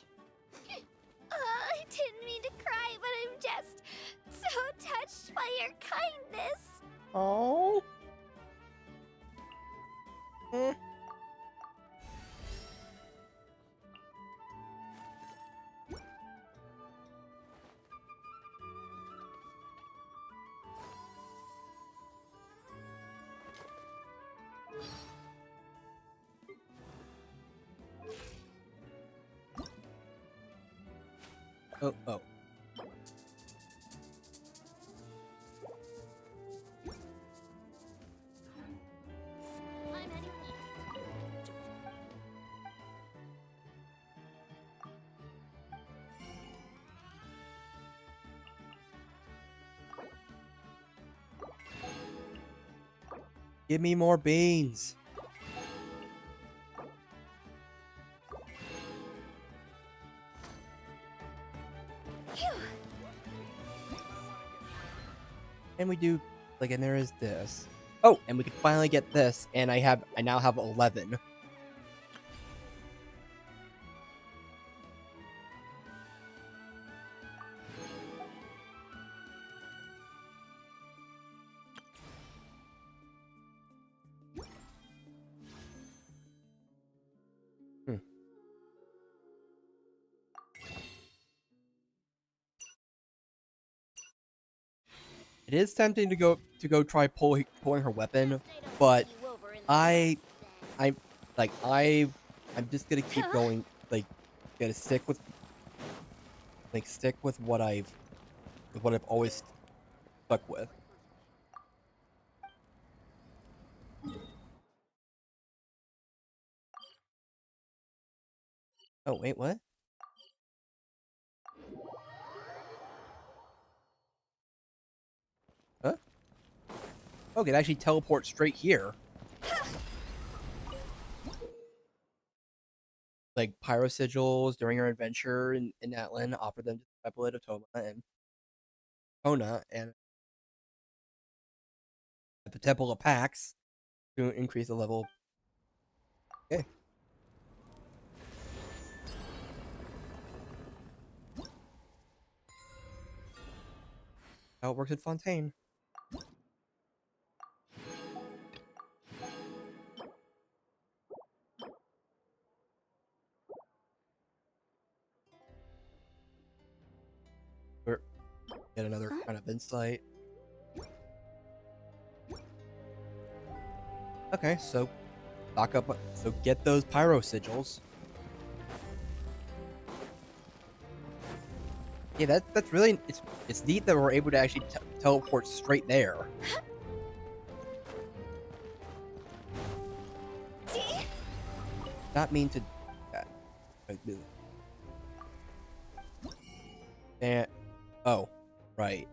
I didn't mean to cry, but I'm just so touched by your kindness. Oh. Oh. Give me more beans. And we do and there is this. Oh, and we can finally get this, and I now have 11. It is tempting to go try pulling her weapon, but I'm just gonna keep going, gonna stick with what I've always stuck with. Oh wait, what? Huh? Oh, it can actually teleport straight here. Pyro sigils during her adventure in Atlan, offer them to the Chaplet of Toma and Kona, and at the Temple of Pax to increase the level. Okay. How it works in Fontaine. insight. Okay, so stock up. So get those pyro sigils. Yeah, that's really it's neat that we're able to actually teleport straight there. Not mean to. And oh, right.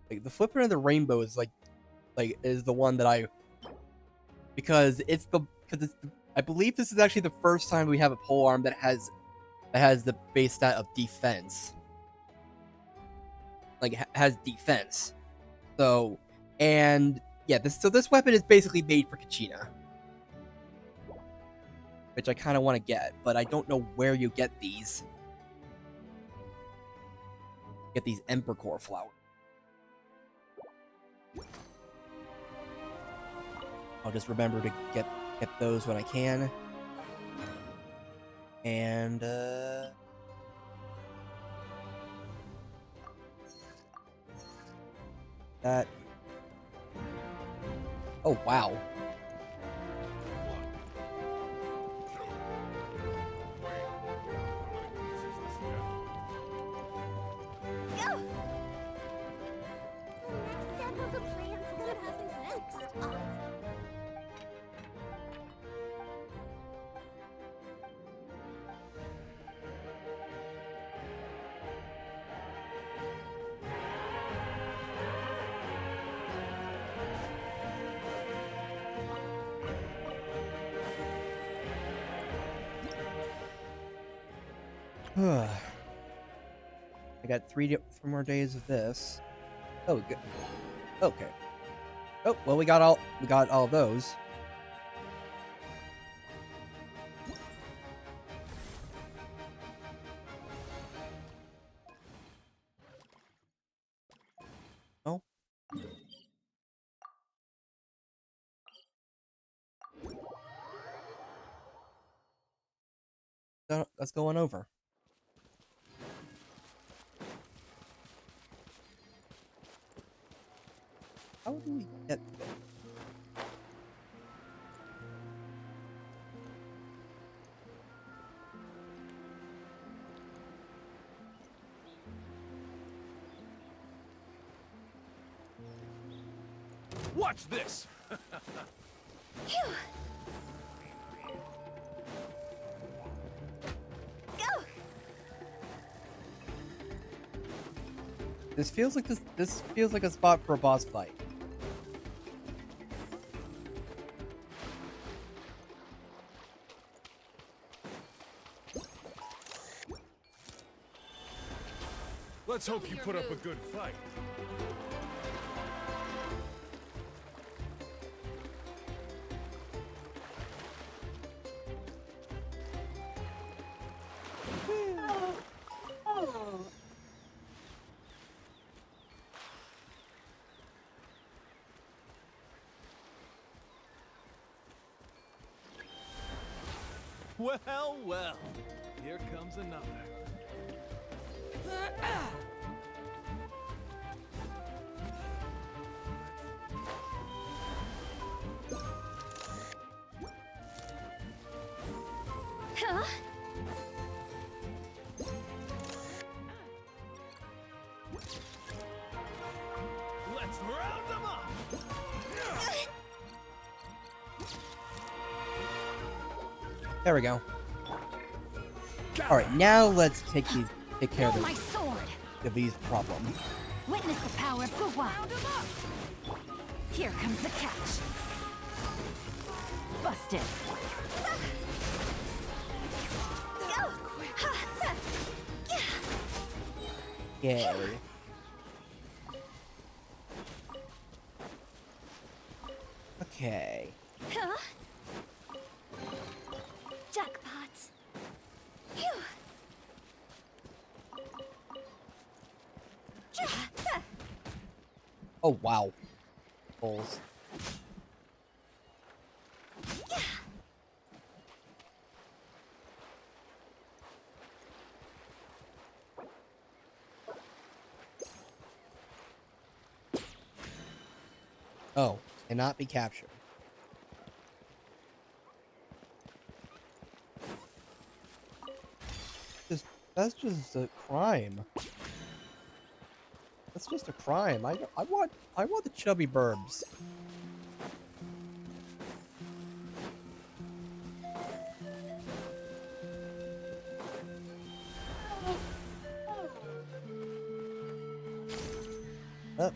Like the flipper of the rainbow is is the one that because it's I believe this is actually the first time we have a pole arm that has the base stat of defense. Like has defense. So and yeah, this weapon is basically made for Kachina, which I kind of want to get, but I don't know where you get these. Get these Emperor Core flowers. I'll just remember to get those when I can. And that. Oh wow. Go! The next step of the plan's gonna happen next. Awesome. I got three more days of this. Oh, good. Okay. Oh, well, we got all of those. Oh. That's going over. How do we get there? Watch this! Phew. Go! This feels like a spot for a boss fight. Let's hope you put up a good fight. Well, well. Here comes another. Huh? Let's round them up! There we go. All right, now let's take care My sword. of these problems. Witness the power of Guwa. Here comes the catch. Busted. Go! Ha! Yay. Okay. Huh? Jackpot. Phew. Oh, wow. Bulls. Oh, cannot be captured. That's just a crime. That's just a crime. I want the chubby burbs. Up.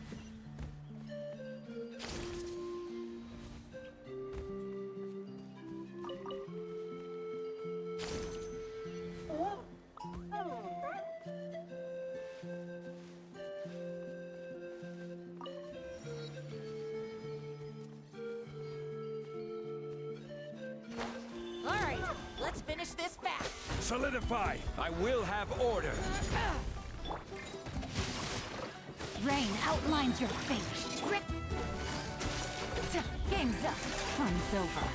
All right, let's finish this fast. Solidify! I will have order. Rain outlines your fate. Rip. Game's up. Fun's over.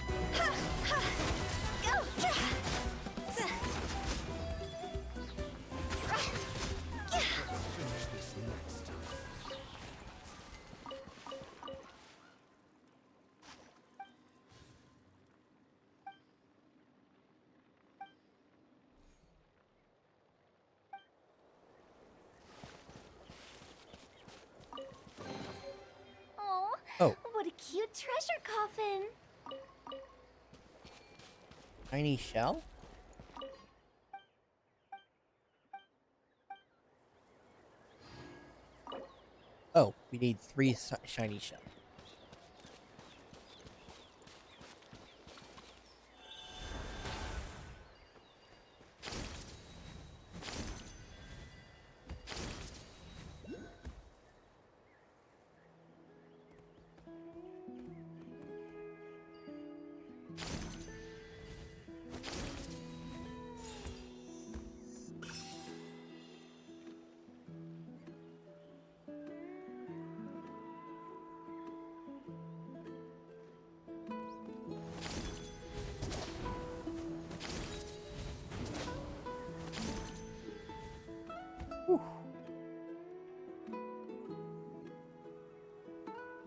Finish this next. Oh. What a cute treasure coffin. Tiny shell? Oh, we need 3 shiny shells.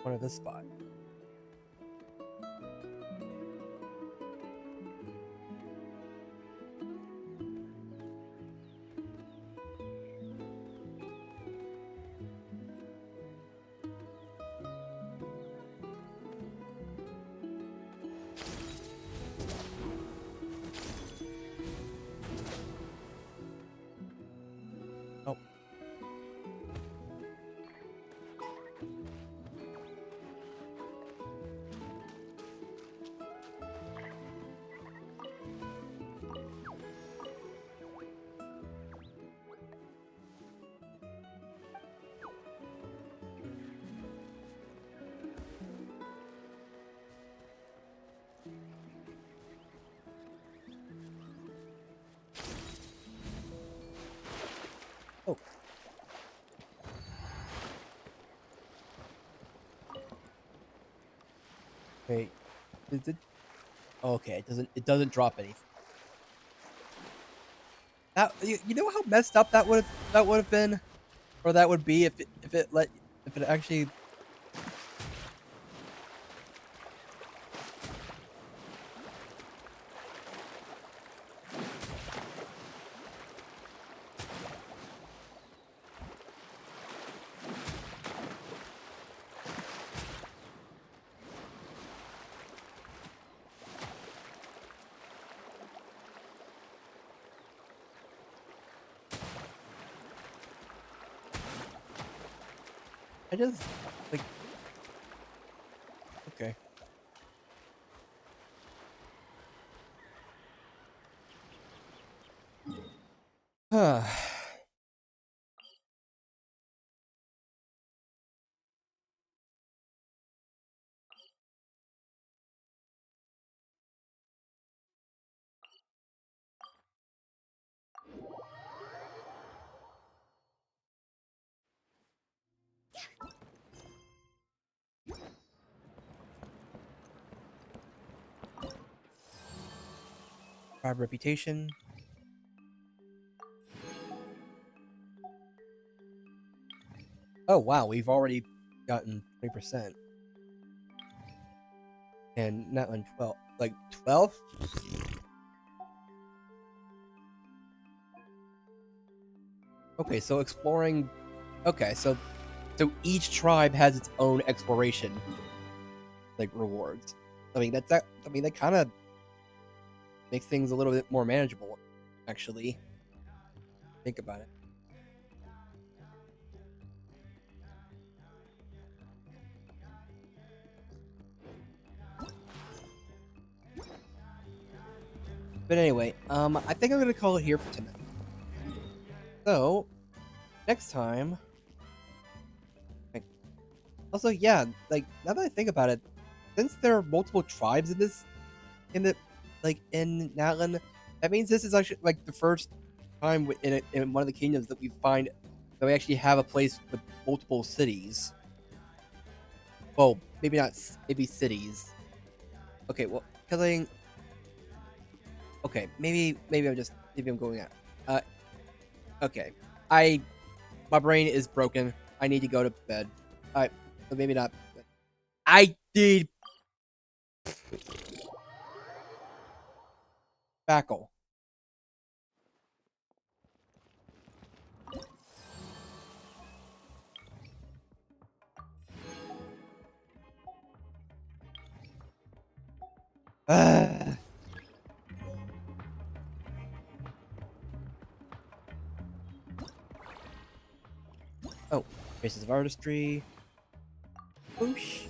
One of this spot. Oh. Oh. Wait. Is it? Okay, it doesn't drop anything. That you know how messed up that would have been, or that would be if it actually. I just like. Okay. Huh. Tribe reputation. Oh wow, we've already gotten 20%. And not on 12. Like 12? Okay, so exploring. Okay, so each tribe has its own exploration like rewards. I mean that kind of makes things a little bit more manageable, actually. Think about it. But anyway, I think I'm gonna call it here for tonight. So, next time. Also, yeah, like now that I think about it, since there are multiple tribes in Natlan, that means this is actually like the first time in one of the kingdoms that we find that we actually have a place with multiple cities. Well, maybe not, maybe cities. Okay, well, killing. Okay, maybe I'm going out. Okay, my brain is broken. I need to go to bed. So maybe not. I need Backle. Oh, Traces of Artistry. Whoosh.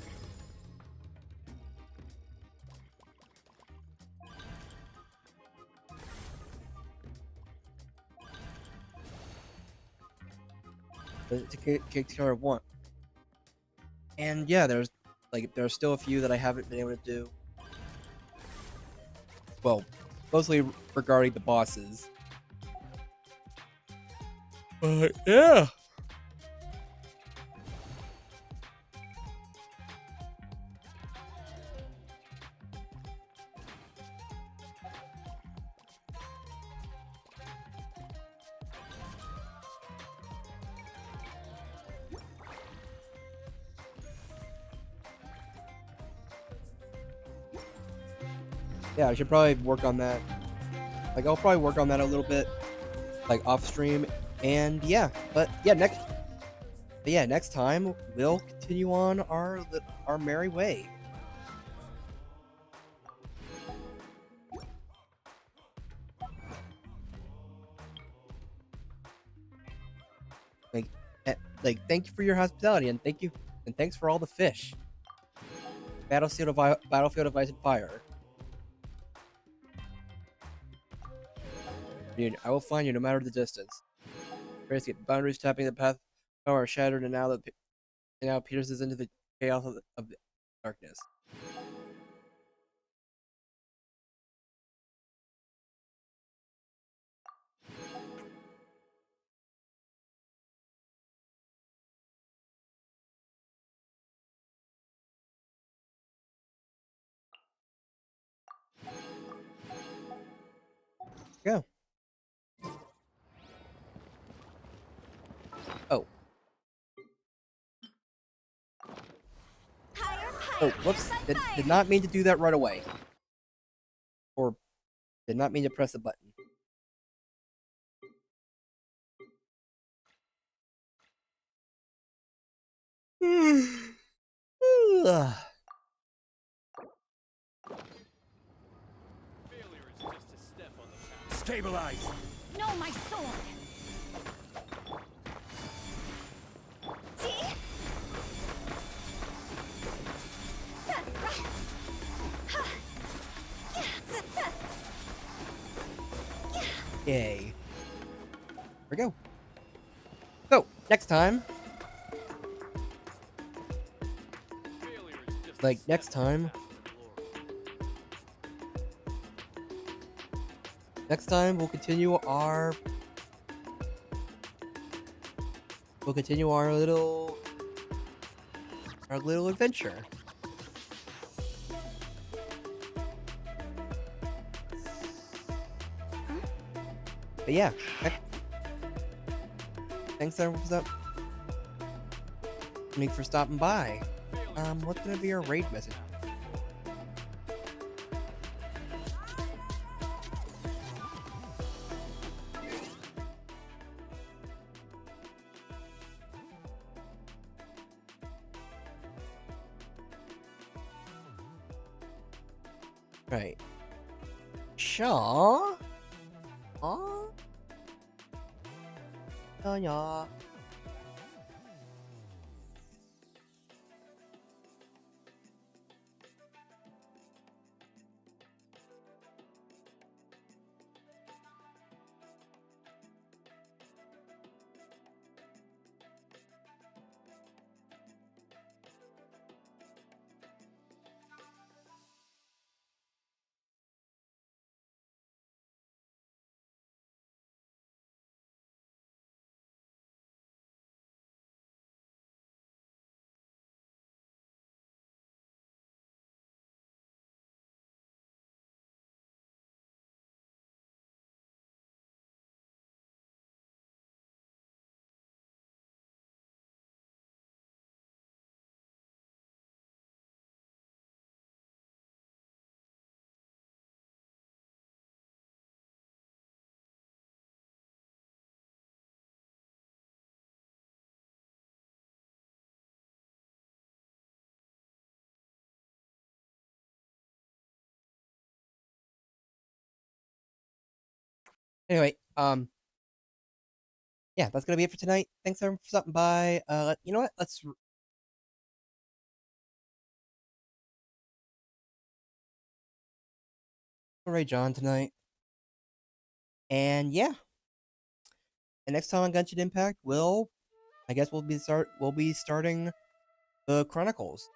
To kick Killer 1. And yeah, there's still a few that I haven't been able to do. Well, mostly regarding the bosses. Yeah. Yeah, I should probably work on that. Like, I'll probably work on that a little bit, like off stream. And yeah, but yeah, next time we'll continue on our merry way. Thank you for your hospitality, and thanks for all the fish. Battlefield of Ice and Fire. I will find you no matter the distance. Get boundaries tapping the path are shattered, and now pierces into the chaos of the darkness. Go. Oh. Oh, whoops. Did not mean to do that right away. Or did not mean to press the button. Stabilize! No, my sword! Yay. Here we go. So, next time. Next time. We'll continue our little adventure. But yeah, thanks everyone for stopping by. What's gonna be our raid message? Right. Shaw? Aw? Yeah. Anyway, yeah, that's gonna be it for tonight. Thanks everyone for stopping by. You know what? Let's raid John tonight. And yeah, the next time on Genshin Impact, I guess we'll be starting the Chronicles.